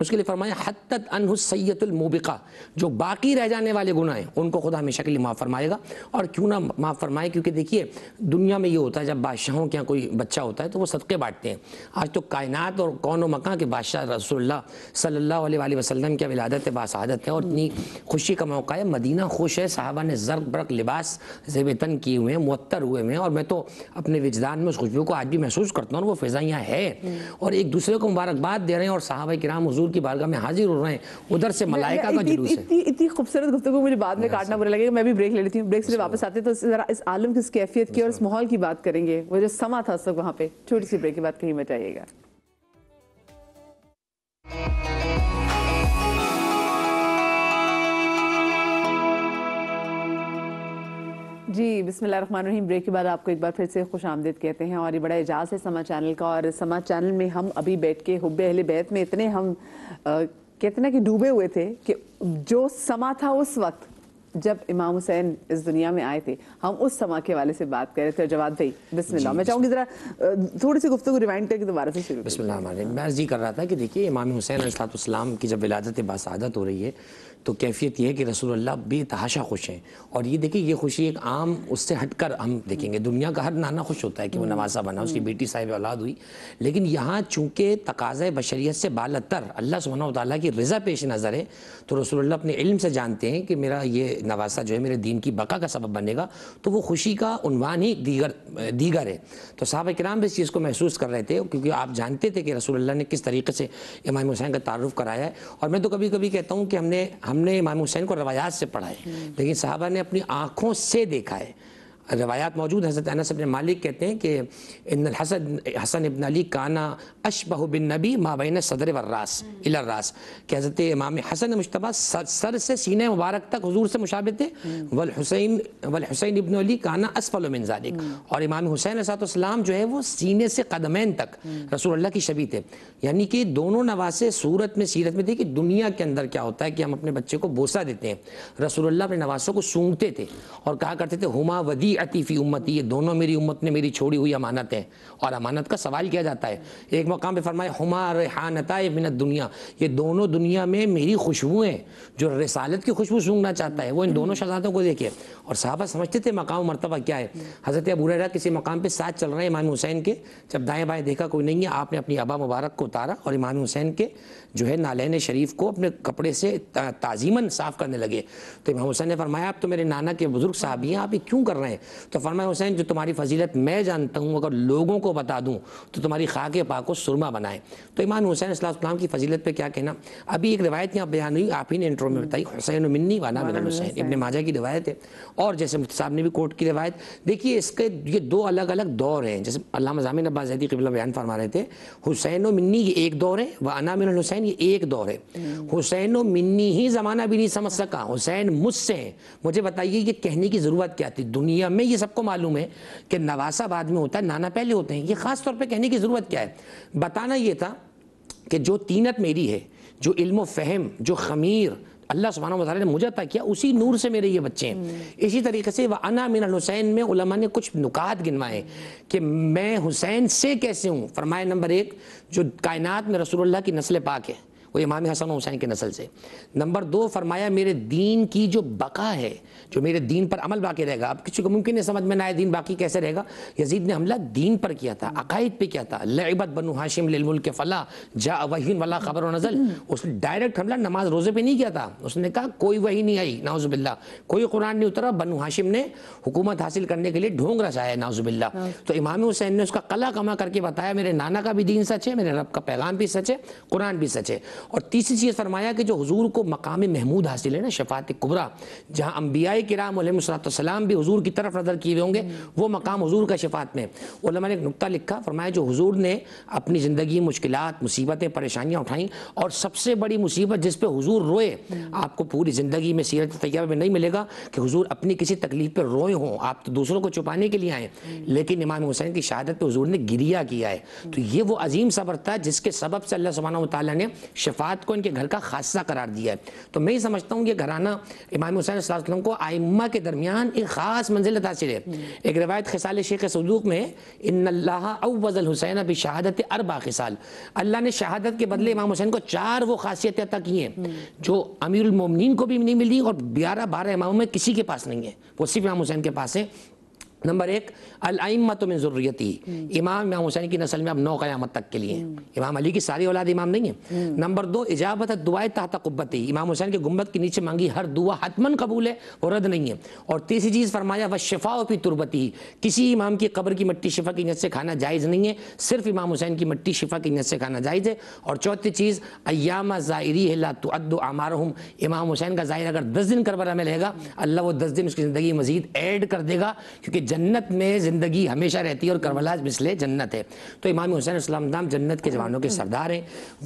اس کے لیے فرمایا حتت عنہ السیئۃ الموبقہ، جو باقی رہ جانے والے گناہ ہیں ان کو خدا ہمیشہ کے لیے معاف فرمائے گا. اور کیوں نہ معاف فرمائے، کیونکہ دیکھیے دنیا میں یہ ہوتا ہے جب بادشاہوں کے یہاں کوئی بچہ ہوتا ہے تو وہ صدقے بانٹتے ہیں. آج تو کائنات اور کون و مکان کے بادشاہ رسول اللہ صلی اللہ علیہ وآلہ وسلم کی ولادت باسعادت ہے اور اتنی خوشی کا موقع ہے. مدینہ خوش ہے، صحابہ نے زرق برق لباس زیب تن کیے ہوئے ہیں، معطر ہوئے ہیں، اور میں تو اپنے وجدان میں اس خوشبو کو آج بھی محسوس کرتا ہوں. وہ فضائیاں ہے اور ایک دوسرے کو مبارکباد دے رہے ہیں اور صحابہ کرام حضور کی بارگاہ میں حاضر ہو رہے ہیں. ادھر سے ملائکہ کا جلوس ہے. اتنی خوبصورت گفتگو مجھے بعد میں کاٹنا برا لگے گا. میں بھی بریک لے لیتی ہوں. بریک سے واپس آتے تو ذرا اس عالم کی اس کیفیت کی اور اس ماحول کی بات کریں گے. وہ جو سما تھا اس وقت وہاں پہ. چھوٹی سی بریک کے بعد کہیں مت جائیے گا. جی بسم اللہ الرحمن الرحیم. بریک کے بعد آپ کو ایک بار پھر سے خوش آمدید کہتے ہیں اور یہ بڑا اعجاز ہے سما چینل کا. اور سما چینل میں ہم ابھی بیٹھ کے حب اہل بیت میں اتنے ہم کہتے ہیں کہ ڈوبے ہوئے تھے کہ جو سما تھا اس وقت جب امام حسین اس دنیا میں آئے تھے، ہم اس سما کے حوالے سے بات کر رہے تھے. جواد بھائی بسم اللہ. میں چاہوں گی ذرا تھوڑی سی گفتگو ریوائنڈ کر کے دوبارہ سے شروع. بسم اللہ الرحمن الرحیم. میں عرض کر رہا تھا کہ دیکھیے امام حسین علیہ السلام کی جب ولادت باسعادت ہو رہی ہے تو کیفیت یہ ہے کہ رسول اللہ بے تحاشا خوش ہیں. اور یہ دیکھیں یہ خوشی ایک عام اس سے ہٹ کر ہم دیکھیں گے. دنیا کا ہر نانا خوش ہوتا ہے کہ وہ نواسا بنا، اس کی بیٹی صاحب اولاد ہوئی، لیکن یہاں چونکہ تقاضۂ بشریت سے بالاتر اللہ سبحانہ و تعالیٰ کی رضا پیش نظر ہے تو رسول اللہ اپنے علم سے جانتے ہیں کہ میرا یہ نواسا جو ہے میرے دین کی بقا کا سبب بنے گا، تو وہ خوشی کا عنوان ہی دیگر ہے. تو صحابہ کرام بھی اس چیز کو محسوس کر رہے تھے کیونکہ آپ جانتے تھے کہ رسول اللہ نے کس طریقے سے امام حسین کا تعارف کرایا ہے. اور میں تو کبھی کبھی کہتا ہوں کہ ہم نے امام حسین کو روایات سے پڑھا ہے لیکن صحابہ نے اپنی آنکھوں سے دیکھا ہے. روایات موجود. حضرت انس بن مالک کہتے ہیں کہ ان حسن ابن علی کانا اشبہ بالنبی ما بین صدر والراس الی الراس، کہ حضرت امام حسن مجتبی سر سے سینہ مبارک تک حضور سے مشابہ تھے. والحسین ابن علی کانا اسفل من ذلک، اور امام حسین علیہ السلام جو ہے وہ سینے سے قدمین تک رسول اللہ کی شبیہ تھے. یعنی کہ دونوں نواسے صورت میں سیرت میں تھے کہ دنیا کے اندر کیا ہوتا ہے کہ ہم اپنے بچے کو بوسہ دیتے ہیں. رسول اللہ اپنے نواسوں کو سونگتے تھے اور کہا کرتے تھے ہما ودی فی امتی، یہ دونوں میری امت نے میری چھوڑی ہوئی امانت ہے. اور امانت کا سوال کیا جاتا ہے. ایک مقام پہ فرمایا ہما ریحانتائے من الدنیا، یہ دونوں دنیا میں میری خوشبو ہیں. جو رسالت کی خوشبو سونگنا چاہتا ہے وہ ان دونوں شہزادوں کو دیکھے. اور صحابہ سمجھتے تھے مقام مرتبہ کیا ہے. حضرت ابو ہریرہ کسی مقام پہ ساتھ چل رہے ہیں امام حسین کے، جب دائیں بائیں دیکھا کوئی نہیں ہے، آپ نے اپنی ابا مبارک کو اتارا اور امام حسین کے جو ہے نالین شریف کو اپنے کپڑے سے تعظیماً صاف کرنے لگے. تو امام حسین نے فرمایا آپ تو میرے نانا کے بزرگ صحابی ہیں، آپ یہ کیوں کر رہے ہیں؟ تو فرمایا حسین جو تمہاری فضیلت میں جانتا ہوں اگر لوگوں کو بتا دوں تو تمہاری خاک پاک کو سرما بنائے. تو امام حسین علیہ السلام کی فضیلت پہ کیا کہنا. ابھی ایک روایت یہاں بیان ہوئی، آپ ہی نے انٹرو میں بتائی، حسین منی وانا من الحسین، ابن ماجہ کی روایت ہے. اور جیسے مفتی صاحب نے بھی کوٹ کی روایت دیکھیے، اس کے یہ دو الگ الگ دور ہیں. جیسے علامہ ضامن عباس زیدی قبلہ بیان فرما رہے تھے حسین و منی یہ ایک دور ہے، وانا من الحسین یہ ایک دور ہے. حسین و منی ہی زمانہ بھی نہیں سمجھ سکا، حسین مجھ سے ہیں. مجھے بتائیے یہ کہنے کی ضرورت کیا تھی؟ دنیا میں یہ سب کو معلوم ہے کہ نواسا بعد میں ہوتا ہے، نانا پہلے ہوتے ہیں. یہ خاص طور پہ کہنے کی ضرورت کیا ہے؟ بتانا یہ تھا کہ جو طینت میری ہے، جو علم و فہم، جو خمیر اللہ سبحانہ و تعالیٰ نے مجھے عطا کیا، اسی نور سے میرے یہ بچے ہیں. اسی طریقے سے وَأَنَا مِنَ الْحُسَيْن میں علماء نے کچھ نکات گنوائے کہ میں حسین سے کیسے ہوں. فرمایا نمبر ایک، جو کائنات میں رسول اللہ کی نسل پاک ہے وہ امام حسن و حسین کے نسل سے. نمبر دو فرمایا میرے دین کی جو بقا ہے، جو میرے دین پر عمل باقی رہے گا. اب کسی کو ممکن ہے سمجھ میں نہ آئے دین باقی کیسے رہے گا. یزید نے حملہ دین پر کیا تھا، عقائد پہ کیا تھا. لعبت بنو ہاشم للملک فلا جاء وحی ولا خبر و نزل. اس نے ڈائریکٹ حملہ نماز روزے پہ نہیں کیا تھا. اس نے کہا کوئی وحی نہیں آئی، نعوذ باللہ، کوئی قرآن نہیں اترا. بنو ہاشم نے حکومت حاصل کرنے کے لیے ڈھونگ رچایا، نعوذ باللہ. تو امام حسین نے اس کا قلع کما کر کے بتایا میرے نانا کا بھی دین سچ ہے، میرے رب کا پیغام بھی سچ ہے، قرآن بھی سچ ہے. اور تیسری چیز فرمایا کہ جو حضور کو مقام محمود حاصل ہے نا، شفاعت کبریٰ، جہاں انبیاء کرام علیہ السلام بھی حضور کی طرف نظر کیے ہوں گے، وہ مقام حضور کا شفاعت میں. علماء نے ایک نقطہ لکھا، فرمایا جو حضور نے اپنی زندگی مشکلات، مصیبتیں، پریشانیاں اٹھائیں، اور سب سے بڑی مصیبت جس پہ حضور روئے، آپ کو پوری زندگی میں سیرت طیبہ میں نہیں ملے گا کہ حضور اپنی کسی تکلیف پہ روئے ہوں. آپ تو دوسروں کو چھپانے کے لیے آئے، لیکن امام حسین کی شہادت پہ حضور نے گریہ کیا ہے. تو یہ وہ عظیم صبر تھا جس کے سبب سے اللہ سبحانہ و تعالیٰ نے شفاعت کو ان کے گھر کا خاصہ قرار دیا ہے. تو میں یہ سمجھتا ہوں کہ گھرانہ امام حسین صلی اللہ علیہ وسلم کو ائمہ کے درمیان ایک خاص منزلت حاصل ہے. ایک روایت خصال شیخ صدوق میں ان اللہ عوض الحسین بشہادت 4 خصال، اللہ نے شہادت کے بدلے امام حسین کو 4 وہ خاصیتیں عطا کی ہیں جو امیر المومنین کو بھی نہیں ملی اور 12 اماموں میں کسی کے پاس نہیں ہے، وہ صرف امام حسین کے پاس ہے. نمبر 1 الائمۃ من ذریتی، امام حسین کی نسل میں اب 9 قیامت تک کے لیے ہیں. امام علی کی ساری اولاد امام نہیں ہے. نمبر 2 اجابت الدعاء تحت قبتی، امام حسین کے گنبد کے نیچے مانگی ہر دعا حتماً قبول ہے اور رد نہیں ہے. اور تیسری چیز فرمایا والشفاء فی تربتی، کسی امام کی قبر کی مٹی شفا کی نیت سے کھانا جائز نہیں ہے، صرف امام حسین کی مٹی شفا کی نیت سے کھانا جائز ہے. اور چوتھی چیز ایام زائری لا تعد اعمارہم، امام حسین کا ظاہر اگر 10 دن کربلا میں رہے گا اللہ وہ 10 دن اس کی زندگی مزید ایڈ کر دے گا، کیونکہ جنت میں زندگی ہمیشہ رہتی ہے اور کربلا مثل جنت ہے. تو امام حسین علیہ السلام جنت کے جوانوں کے سردار ہیں،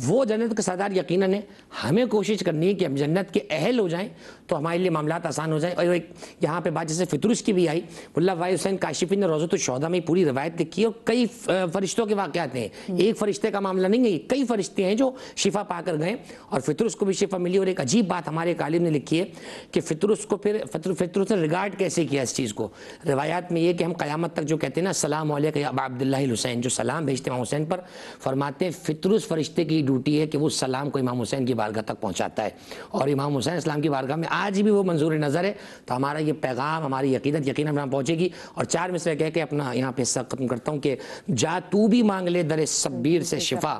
وہ جنت کے سردار یقیناً ہیں. ہمیں کوشش کرنی ہے کہ ہم جنت کے اہل ہو جائیں تو ہمارے لیے معاملات آسان ہو جائیں. اور ایک یہاں پہ بات جیسے فطرس کی بھی آئی، ملا وائی حسین کاشفی نے روضۃ الشہداء میں پوری روایت لکھی ہے اور کئی فرشتوں کے واقعات ہیں. ایک فرشتے کا معاملہ نہیں ہے، کئی فرشتے ہیں جو شفا پا کر گئے اور فطرس کو بھی شفا ملی. اور ایک عجیب بات ہمارے ایک عالم نے لکھی ہے کہ فطرس کو پھر فطرس نے ریگارڈ کیسے کیا اس چیز کو. روایات میں یہ کہ ہم قیامت تک جو کہتے ہیں نا السلام علیکم یا ابا عبداللہ الحسین، جو سلام بھیجتے ہیں امام حسین پر، فرماتے ہیں فطرس فرشتے کی ڈیوٹی ہے کہ وہ سلام کو امام حسین کی بارگاہ تک پہنچاتا ہے اور امام حسین اسلام کی بارگاہ میں آج بھی وہ منظور نظر ہے. تو ہمارا یہ پیغام، ہماری عقیدت یقیناً وہاں پہنچے گی. اور 4 میں سے کہہ کے اپنا یہاں پہ حصہ ختم کرتا ہوں کہ جا تو بھی مانگ لے در شبیر سے شفا،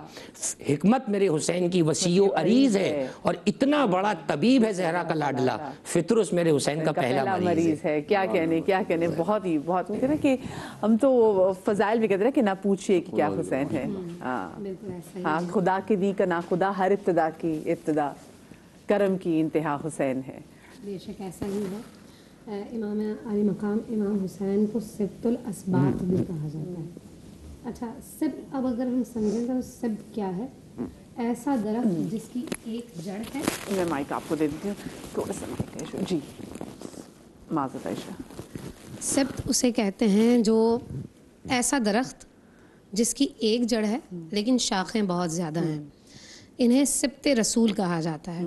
حکمت میرے حسین کی وسیع و عریض ہے اور اتنا بڑا طبیب ہے زہرا کا لاڈلا، فطرس میرے حسین کا پہلا مریض ہے. کیا کہنے بہت ہی بہت ممکن ہے کہ ہم تو فضائل بھی کہتے ہیں کہ نہ پوچھئے کہ کیا حسین ہے. ہاں خدا کی دی کا نا خدا، ہر ابتدا کی ابتدا، کرم کی انتہا حسین ہے. بے شک ایسا ہی ہے. امام علی مقام امام حسین کو سبت الاسباط بھی کہا جاتا ہے. اچھا سبت، اب اگر ہم سمجھیں تو سبت کیا ہے؟ ایسا درخت جس کی ایک جڑ ہے. میں مائک آپ کو دے دیتی ہوں، تھوڑا سا مائک ہے. جی معذرت عائشہ. سبت اسے کہتے ہیں جو ایسا درخت جس کی ایک جڑ ہے لیکن شاخیں بہت زیادہ ہیں، انہیں سبت رسول کہا جاتا ہے.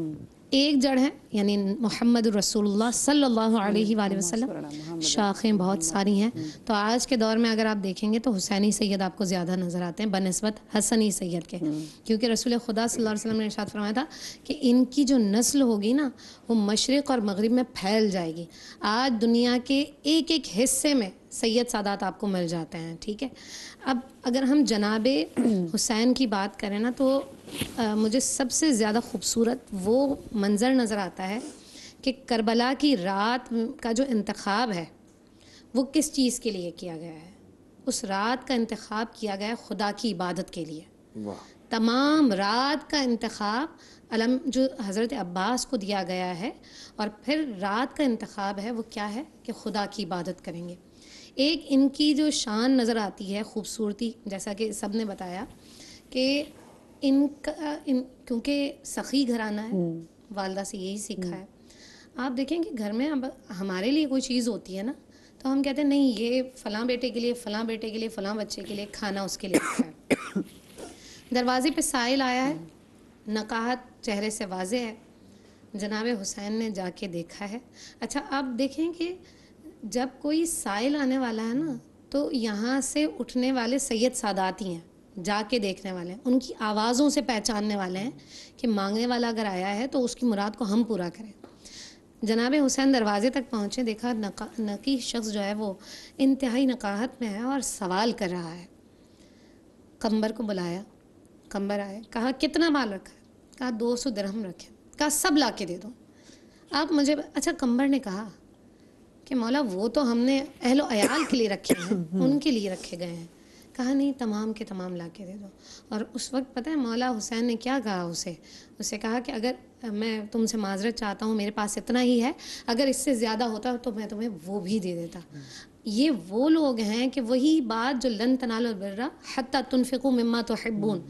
ایک جڑ ہے یعنی محمد رسول اللہ صلی اللہ علیہ وآلہ وسلم، شاخیں بہت ساری ہیں. تو آج کے دور میں اگر آپ دیکھیں گے تو حسینی سید آپ کو زیادہ نظر آتے ہیں بنسبت حسنی سید کے، کیونکہ رسول خدا صلی اللہ علیہ وسلم نے ارشاد فرمایا تھا کہ ان کی جو نسل ہوگی نا وہ مشرق اور مغرب میں پھیل جائے گی. آج دنیا کے ایک ایک حصے میں سید سادات آپ کو مل جاتے ہیں. ٹھیک ہے، اب اگر ہم جناب حسین کی بات کریں نا تو مجھے سب سے زیادہ خوبصورت وہ منظر نظر آتا ہے کہ کربلا کی رات کا جو انتخاب ہے وہ کس چیز کے لیے کیا گیا ہے. اس رات کا انتخاب کیا گیا ہے خدا کی عبادت کے لیے. تمام رات کا انتخاب علم جو حضرت عباس کو دیا گیا ہے، اور پھر رات کا انتخاب ہے وہ کیا ہے کہ خدا کی عبادت کریں گے. ایک ان کی جو شان نظر آتی ہے خوبصورتی، جیسا کہ سب نے بتایا کہ ان کا کیونکہ سخی گھرانہ ہے، والدہ سے یہی سیکھا ہے. آپ دیکھیں کہ گھر میں اب ہمارے لیے کوئی چیز ہوتی ہے نا تو ہم کہتے ہیں نہیں یہ فلاں بیٹے کے لیے، فلاں بیٹے کے لیے، فلاں بچے کے لیے، کھانا اس کے لیے رکھا ہے. دروازے پہ سائل آیا ہے، نقاہت چہرے سے واضح ہے، جناب حسین نے جا کے دیکھا ہے. اچھا آپ دیکھیں کہ جب کوئی سائل آنے والا ہے نا تو یہاں سے اٹھنے والے سید سادات ہی ہیں، جا کے دیکھنے والے ہیں، ان کی آوازوں سے پہچاننے والے ہیں کہ مانگنے والا اگر آیا ہے تو اس کی مراد کو ہم پورا کریں. جناب حسین دروازے تک پہنچے، دیکھا نقی شخص جو ہے وہ انتہائی نقاہت میں ہے اور سوال کر رہا ہے. قمبر کو بلایا، قمبر آئے، کہا کتنا مال رکھا ہے؟ کہا 200 درہم رکھے. کہا سب لا کے دے دو. آپ مجھے اچھا قمبر نے کہا کہ مولا وہ تو ہم نے اہل و عیال کے لیے رکھے ہیں، ان کے لیے رکھے گئے ہیں. کہا نہیں تمام کے تمام لا کے دے دو. اور اس وقت پتہ ہے مولا حسین نے کیا کہا اسے کہا کہ اگر میں تم سے معذرت چاہتا ہوں، میرے پاس اتنا ہی ہے، اگر اس سے زیادہ ہوتا تو میں تمہیں وہ بھی دے دیتا. یہ وہ لوگ ہیں کہ وہی بات جو لن تنالوا البر حتی تنفقوا مما تحبون،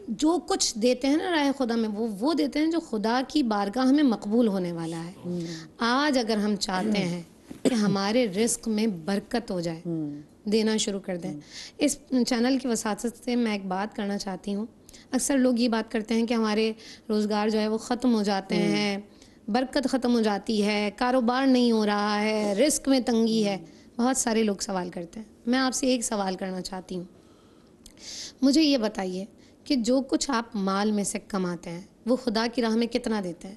جو کچھ دیتے ہیں نا راہ خدا میں وہ دیتے ہیں جو خدا کی بارگاہ میں مقبول ہونے والا ہے. آج اگر ہم چاہتے ہیں کہ ہمارے رزق میں برکت ہو جائے، دینا شروع کر دیں. اس چینل کی وساطت سے میں ایک بات کرنا چاہتی ہوں اکثر لوگ یہ بات کرتے ہیں کہ ہمارے روزگار جو ہے وہ ختم ہو جاتے ہیں، برکت ختم ہو جاتی ہے، کاروبار نہیں ہو رہا ہے، رزق میں تنگی ہے. بہت سارے لوگ سوال کرتے ہیں. میں آپ سے ایک سوال کرنا چاہتی ہوں. مجھے یہ بتائیے کہ جو کچھ آپ مال میں سے کماتے ہیں وہ خدا کی راہ میں کتنا دیتے ہیں؟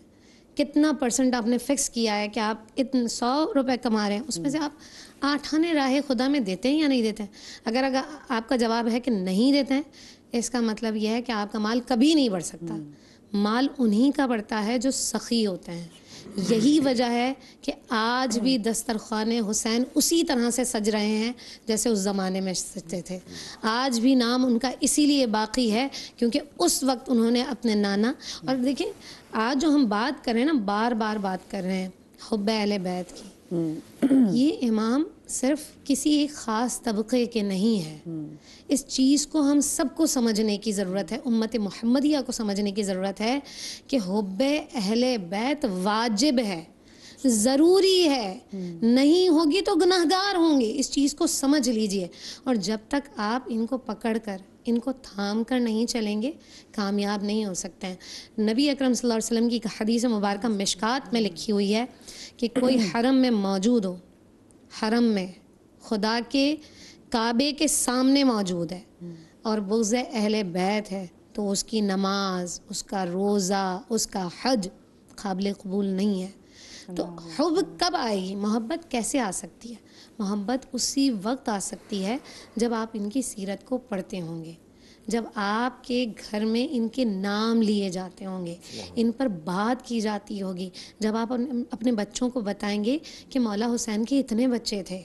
کتنا % آپ نے فکس کیا ہے کہ آپ 100 روپے کما رہے ہیں، اس میں سے آپ 8 آنے راہ خدا میں دیتے ہیں یا نہیں دیتے ہیں؟ اگر آپ کا جواب ہے کہ نہیں دیتے ہیں، اس کا مطلب یہ ہے کہ آپ کا مال کبھی نہیں بڑھ سکتا. مال انہی کا بڑھتا ہے جو سخی ہوتے ہیں. یہی وجہ ہے کہ آج بھی دسترخوان حسین اسی طرح سے سج رہے ہیں جیسے اس زمانے میں سجتے تھے. آج بھی نام ان کا اسی لیے باقی ہے کیونکہ اس وقت انہوں نے اپنے نانا، اور دیکھیں آج جو ہم بات کر رہے ہیں نا، بار بار بات کر رہے ہیں حب اہل بیت کی، یہ امام صرف کسی ایک خاص طبقے کے نہیں ہے. اس چیز کو ہم سب کو سمجھنے کی ضرورت ہے، امت محمدیہ کو سمجھنے کی ضرورت ہے کہ حب اہل بیت واجب ہے، ضروری ہے. نہیں ہوگی تو گناہگار ہوں گے. اس چیز کو سمجھ لیجئے. اور جب تک آپ ان کو پکڑ کر، ان کو تھام کر نہیں چلیں گے، کامیاب نہیں ہو سکتے ہیں. نبی اکرم صلی اللہ علیہ وسلم کی ایک حدیث مبارکہ مشکات میں لکھی ہوئی ہے کہ کوئی حرم میں موجود ہو، حرم میں خدا کے کعبے کے سامنے موجود ہے اور بغض اہل بیت ہے، تو اس کی نماز، اس کا روزہ، اس کا حج قابل قبول نہیں ہے. تو حب کب آئے گی؟ محبت کیسے آ سکتی ہے؟ محبت اسی وقت آ سکتی ہے جب آپ ان کی سیرت کو پڑھتے ہوں گے، جب آپ کے گھر میں ان کے نام لیے جاتے ہوں گے، ان پر بات کی جاتی ہوگی، جب آپ اپنے بچوں کو بتائیں گے کہ مولا حسین کے اتنے بچے تھے،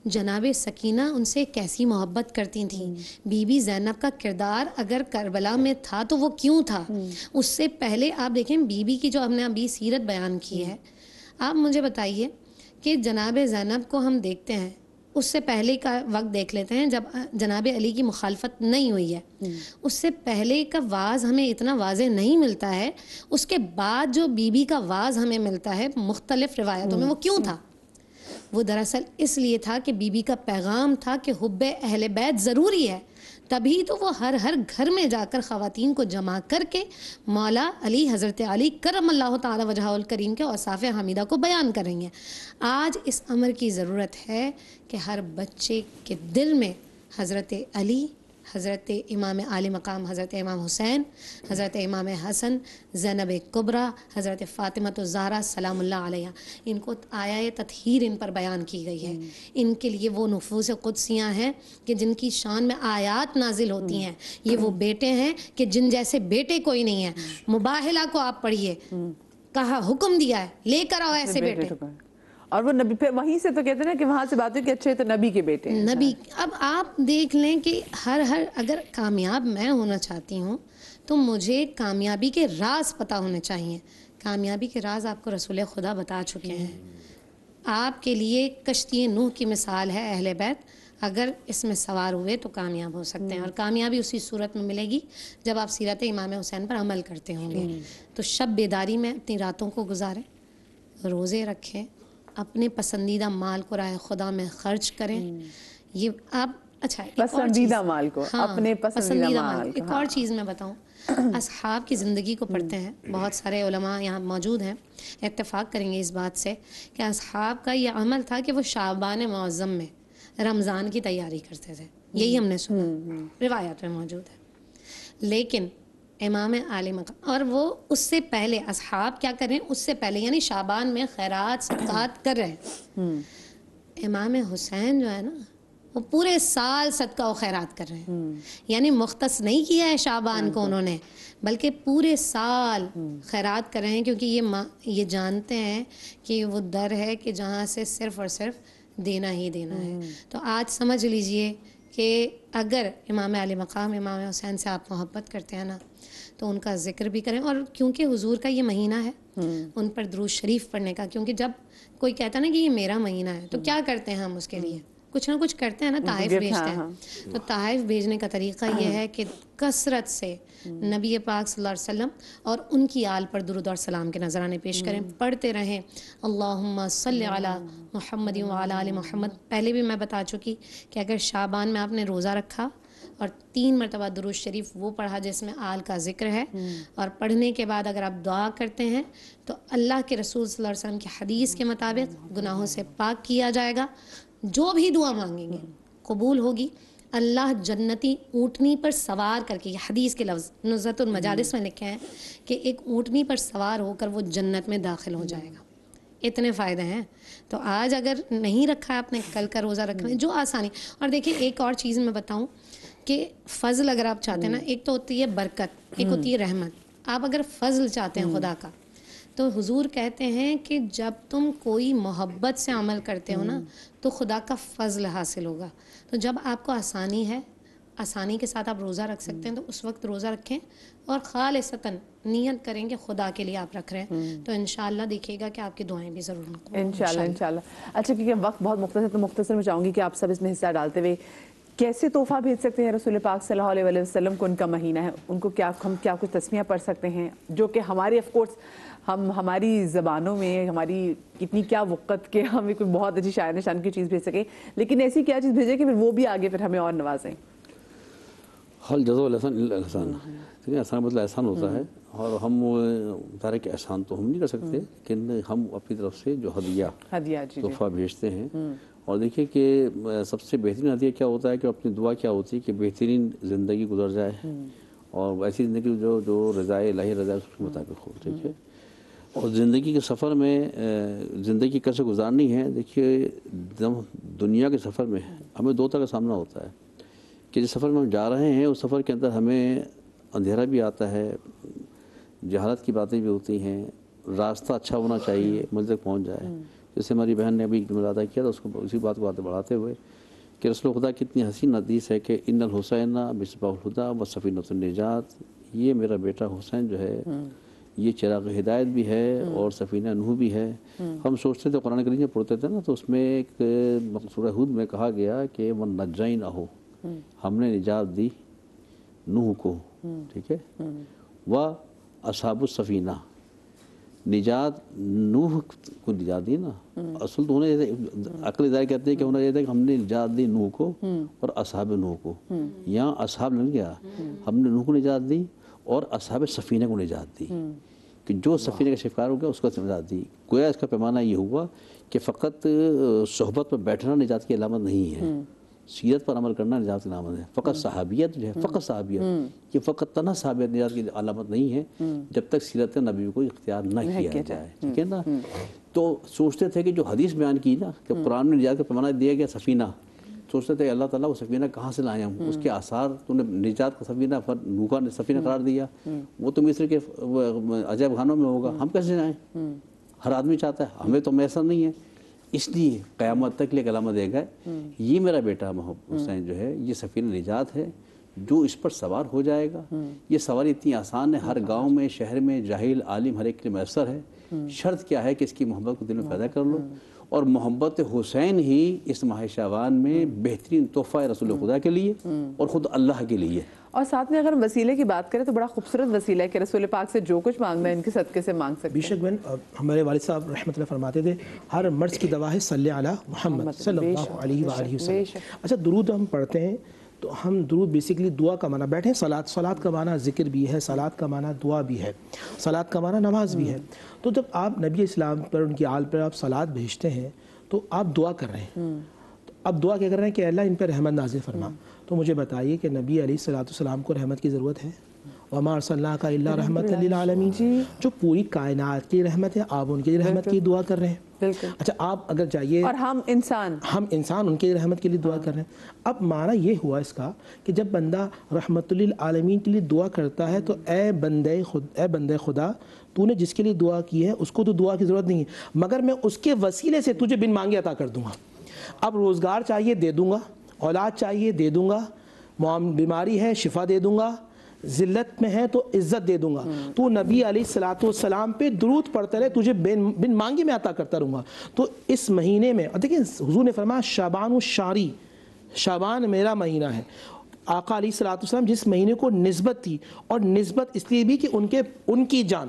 جناب سکینہ ان سے کیسی محبت کرتی تھیں، بی بی زینب کا کردار اگر کربلا میں تھا تو وہ کیوں تھا. اس سے پہلے آپ دیکھیں بی بی کی جو ہم نے ابھی سیرت بیان کی ہے، آپ مجھے بتائیے کہ جناب زینب کو ہم دیکھتے ہیں، اس سے پہلے کا وقت دیکھ لیتے ہیں جب جناب علی کی مخالفت نہیں ہوئی ہے، اس سے پہلے کا واز ہمیں اتنا واضح نہیں ملتا ہے. اس کے بعد جو بی بی کا واز ہمیں ملتا ہے مختلف روایتوں میں، وہ کیوں تھا؟ وہ دراصل اس لیے تھا کہ بی بی کا پیغام تھا کہ حب اہل بیت ضروری ہے. تبھی تو وہ ہر گھر میں جا کر خواتین کو جمع کر کے مولا علی، حضرت علی کرم اللہ تعالی وجہہ الکریم کے اوصاف حمیدہ کو بیان کریں گے. آج اس امر کی ضرورت ہے کہ ہر بچے کے دل میں حضرت علی، حضرت امام عالی مقام حضرت امام حسین، حضرت امام حسن، زینب کبریٰ، حضرت فاطمہ الزہرا سلام اللہ علیہ، ان کو آیہ تطہیر ان پر بیان کی گئی ہے. ان کے لیے وہ نفوس قدسیاں ہیں کہ جن کی شان میں آیات نازل ہوتی ہیں. یہ وہ بیٹے ہیں کہ جن جیسے بیٹے کوئی نہیں ہے. مباہلہ کو آپ پڑھیے، کہا حکم دیا ہے لے کر آؤ ایسے بیٹے. اور وہ نبی پہ وہیں سے تو کہتے ہیں کہ وہاں سے بات ہوئی کہ اچھے تو نبی کے بیٹے ہیں. نبی اب آپ دیکھ لیں کہ ہر اگر کامیاب میں ہونا چاہتی ہوں تو مجھے کامیابی کے راز پتہ ہونے چاہیے. کامیابی کے راز آپ کو رسول خدا بتا چکے ہیں. آپ کے لیے کشتی نوح کی مثال ہے اہل بیت. اگر اس میں سوار ہوئے تو کامیاب ہو سکتے ہیں، اور کامیابی اسی صورت میں ملے گی جب آپ سیرت امام حسین پر عمل کرتے ہوں گے. تو شب بیداری میں اپنی راتوں کو گزاریں، روزے رکھیں، اپنے پسندیدہ مال کو راہ خدا میں خرچ کریں. یہ آپ اچھا پسندیدہ مال کو، اپنے پسندیدہ مال کو. ایک اور چیز میں بتاؤں، اصحاب کی زندگی کو پڑھتے ہیں. بہت سارے علماء یہاں موجود ہیں، اتفاق کریں گے اس بات سے کہ اصحاب کا یہ عمل تھا کہ وہ شعبان معظم میں رمضان کی تیاری کرتے تھے. یہی ہم نے سنا، روایات میں موجود ہے. لیکن امام عالی مقام، اور وہ اس سے پہلے اصحاب کیا کریں، اس سے پہلے یعنی شعبان میں خیرات صدقات کر رہے ہیں. امام حسین جو ہے نا، وہ پورے سال صدقہ و خیرات کر رہے ہیں. یعنی مختص نہیں کیا ہے شعبان کو انہوں نے، بلکہ پورے سال خیرات کر رہے ہیں، کیونکہ یہ جانتے ہیں کہ وہ در ہے کہ جہاں سے صرف اور صرف دینا ہی دینا ہے. تو آج سمجھ لیجئے کہ اگر امام علی مقام امام حسین سے آپ محبت کرتے ہیں نا، تو ان کا ذکر بھی کریں. اور کیونکہ حضور کا یہ مہینہ ہے، ان پر درود شریف پڑھنے کا. کیونکہ جب کوئی کہتا ہے نا کہ یہ میرا مہینہ ہے، تو کیا کرتے ہیں ہم اس کے لیے؟ کچھ نہ کچھ کرتے ہیں نا، تحائف بھیجتے ہیں. تو تحائف بھیجنے کا طریقہ یہ ہے کہ کثرت سے نبی پاک صلی اللہ علیہ وسلم اور ان کی آل پر درود اور سلام کے نذرانے پیش کریں، پڑھتے رہیں اللہم صلی علی محمد وعلی آل محمد. پہلے بھی میں بتا چکی کہ اگر شعبان میں آپ نے روزہ رکھا اور 3 مرتبہ درود شریف وہ پڑھا جس میں آل کا ذکر ہے، اور پڑھنے کے بعد اگر آپ دعا کرتے ہیں تو اللہ کے رسول صلی اللہ علیہ وسلم کی حدیث کے مطابق گناہوں سے پاک کیا جائے گا، جو بھی دعا مانگیں گے قبول ہوگی۔ اللہ جنتی اونٹنی پر سوار کر کے، یہ حدیث کے لفظ نزہۃ المجالس میں لکھے ہیں کہ ایک اونٹنی پر سوار ہو کر وہ جنت میں داخل ہو جائے گا۔ اتنے فائدے ہیں۔ تو آج اگر نہیں رکھا آپ نے، کل کا روزہ رکھنا ہے، جو آسانی۔ اور دیکھیں ایک اور چیز میں بتاؤں کہ فضل اگر آپ چاہتے ہیں نا، ایک تو ہوتی ہے برکت، ایک ہوتی ہے رحمت۔ آپ اگر فضل چاہتے ہیں خدا کا، تو حضور کہتے ہیں کہ جب تم کوئی محبت سے عمل کرتے ہو نا تو خدا کا فضل حاصل ہوگا۔ تو جب آپ کو آسانی ہے، آسانی کے ساتھ آپ روزہ رکھ سکتے ہیں، تو اس وقت روزہ رکھیں اور خالصتاً نیت کریں کہ خدا کے لیے آپ رکھ رہے ہیں، تو انشاءاللہ دیکھیے گا کہ آپ کی دعائیں بھی ضرور مقبول ہوں۔ انشاءاللہ۔ اچھا، کیونکہ وقت بہت مختصر، تو مختصر میں چاہوں گی کہ آپ سب اس میں حصہ ڈالتے ہوئے کیسے تحفہ بھیج سکتے ہیں رسول پاک صلی اللہ علیہ وسلم کو؟ ان کا مہینہ ہے، ان کو ہم کیا کچھ تسمیہ پڑھ سکتے ہیں جو کہ ہمارے آف کورس ہماری زبانوں میں ہماری کتنی کیا وقت کہ ہمیں کوئی بہت اچھی شاعر نشان کی چیز بھیج سکیں، لیکن ایسی کیا چیز بھیجیں کہ پھر وہ بھی آگے پھر ہمیں اور نوازیں؟ حل جزا الاحسان الا الاحسان، ٹھیک ہے، احسان مطلب احسان ہوتا ہے، اور ہم ظاہر کہ احسان تو ہم نہیں کر سکتے، لیکن ہم اپنی طرف سے جو ہدیہ تحفہ بھیجتے ہیں۔ اور دیکھیے کہ سب سے بہترین ہدیہ کیا ہوتا ہے کہ اپنی دعا کیا ہوتی ہے کہ بہترین زندگی گزر جائے، اور ایسی زندگی جو رضائے الہی رضا اس کے مطابق ہو، ٹھیک ہے۔ اور زندگی کے سفر میں زندگی کیسے گزارنی ہے، دیکھیے دنیا کے سفر میں ہمیں 2 طرح کا سامنا ہوتا ہے کہ جس سفر میں ہم جا رہے ہیں اس سفر کے اندر ہمیں اندھیرا بھی آتا ہے، جہالت کی باتیں بھی ہوتی ہیں، راستہ اچھا ہونا چاہیے منزل تک پہنچ جائے۔ جیسے ہماری بہن نے ابھی جملہ ادا کیا تھا، اس کو اسی بات کو آگے بڑھاتے ہوئے کہ رسول خدا کی اتنی حسین حدیث ہے کہ ان الحسین مصباح الہدیٰ و سفینۃ النجات، یہ میرا بیٹا حسین جو ہے یہ چراغ ہدایت بھی ہے اور سفینہ نوح بھی ہے۔ ہم سوچتے تھے قرآن کریم میں پڑھتے تھے نا، تو اس میں ایک سورہ ہود میں کہا گیا کہ وَنَجَّيْنَاهُ، ہم نے نجات دی نوح کو، ٹھیک ہے، وَأَصْحَابُ السَّفِینَہ، نجات نوح کو نجات دی نا، اصل تو انہیں عقل ظاہر کہتے ہیں کہ انہیں یہ تھا کہ ہم نے نجات دی نوح کو اور اصحاب نوح کو، یہاں اصحاب نہیں گیا، ہم نے نوح کو نجات دی اور اصحاب سفینہ کو نجات دی، کہ جو سفینہ کا شکار ہو گیا اس کو نجات دی۔ گویا اس کا پیمانہ یہ ہوا کہ فقط صحبت پر بیٹھنا نجات کی علامت نہیں ہے، سیرت پر عمل کرنا نجات کی علامت ہے۔ فقط صحابیت جو ہے، فقط صحابیت، یہ فقط تنہا صحابیت نجات کی علامت نہیں ہے جب تک سیرت نبی کو اختیار نہ کیا جائے، ٹھیک ہے نا۔ تو سوچتے تھے کہ جو حدیث بیان کی نا کہ قرآن میں نجات کا پیمانہ دیا گیا سفینہ، سوچتے تھے اللہ تعالیٰ وہ سفینہ کہاں سے لائے ہم، اس کے آثار تو نے نجات کا سفینہ نوح نے سفینہ قرار دیا، وہ تو مصر کے عجائب خانوں میں ہوگا، ہم کیسے جائیں؟ ہر آدمی چاہتا ہے، ہمیں تو میسر نہیں ہے۔ اس لیے قیامت تک لیے علامت دے گئے یہ میرا بیٹا حسین جو ہے یہ سفینہ نجات ہے، جو اس پر سوار ہو جائے گا۔ یہ سواری اتنی آسان ہے، ہر گاؤں میں، شہر میں، جاہل عالم ہر ایک کے لیے میسر ہے۔ شرط کیا ہے کہ اس کی محبت کو دل میں پیدا کر لو، اور محبت حسین ہی اس ماہ شعبان میں بہترین تحفہ ہے رسول خدا کے لیے اور خود اللہ کے لیے۔ اور ساتھ میں اگر ہم وسیلے کی بات کریں تو بڑا خوبصورت وسیلہ ہے کہ رسول پاک سے جو کچھ مانگنا ہے ان کے صدقے سے مانگ سکتے ہیں۔ بیشک بہن، ہمارے والد صاحب رحمۃ اللہ فرماتے تھے ہر مرض کی دوا ہے صلی علی محمد صلی اللہ علیہ وآلہ وسلم۔ اچھا، درود ہم پڑھتے ہیں تو ہم درود بیسیکلی دعا کا معنی، بیٹھیں صلاۃ کا معنی ذکر بھی ہے، صلاۃ کا معنی دعا بھی ہے، صلاۃ کا معنی نماز بھی ہے۔ تو جب آپ نبی اسلام پر، ان کی آل پر آپ صلاۃ بھیجتے ہیں تو آپ دعا کر رہے ہیں، اب دعا کیا کر رہے ہیں کہ اللہ ان پر رحمت نازل فرما۔ تو مجھے بتائیے کہ نبی علیہ الصلوۃ والسلام کو رحمت کی ضرورت ہے؟ وَمَا أَرْسَلْنَاكَ إِلَّا رَحْمَةً لِلْعَالَمِينَ، جو پوری کائنات کی رحمت ہے، آپ ان کی رحمت کی دعا کر رہے ہیں۔ اچھا، آپ اگر جائیے، اور ہم انسان ان کی رحمت کے لیے دعا کر رہے ہیں۔ اب معنی یہ ہوا اس کا کہ جب بندہ رحمت للعالمین کے لیے دعا کرتا ہے تو اے بندے خدا، تو نے جس کے لیے دعا کی ہے اس کو تو دعا کی ضرورت نہیں ہے، مگر میں اس کے وسیلے سے تجھے بن مانگے عطا کر دوں گا۔ اب روزگار چاہیے دے دوں گا، اولاد چاہیے دے دوں گا، بیماری ہے شفا دے دوں گا، ذلت میں ہے تو عزت دے دوں گا۔ تو نبی علیہ الصلوۃ والسلام پہ درود پڑھتے رہے، تجھے بن مانگے میں عطا کرتا رہوں گا۔ تو اس مہینے میں، اور دیکھیں حضور نے فرمایا شعبان الشاری، شعبان میرا مہینہ ہے۔ آقا علیہ الصلوۃ والسلام جس مہینے کو نسبت تھی، اور نسبت اس لیے بھی کہ ان کی جان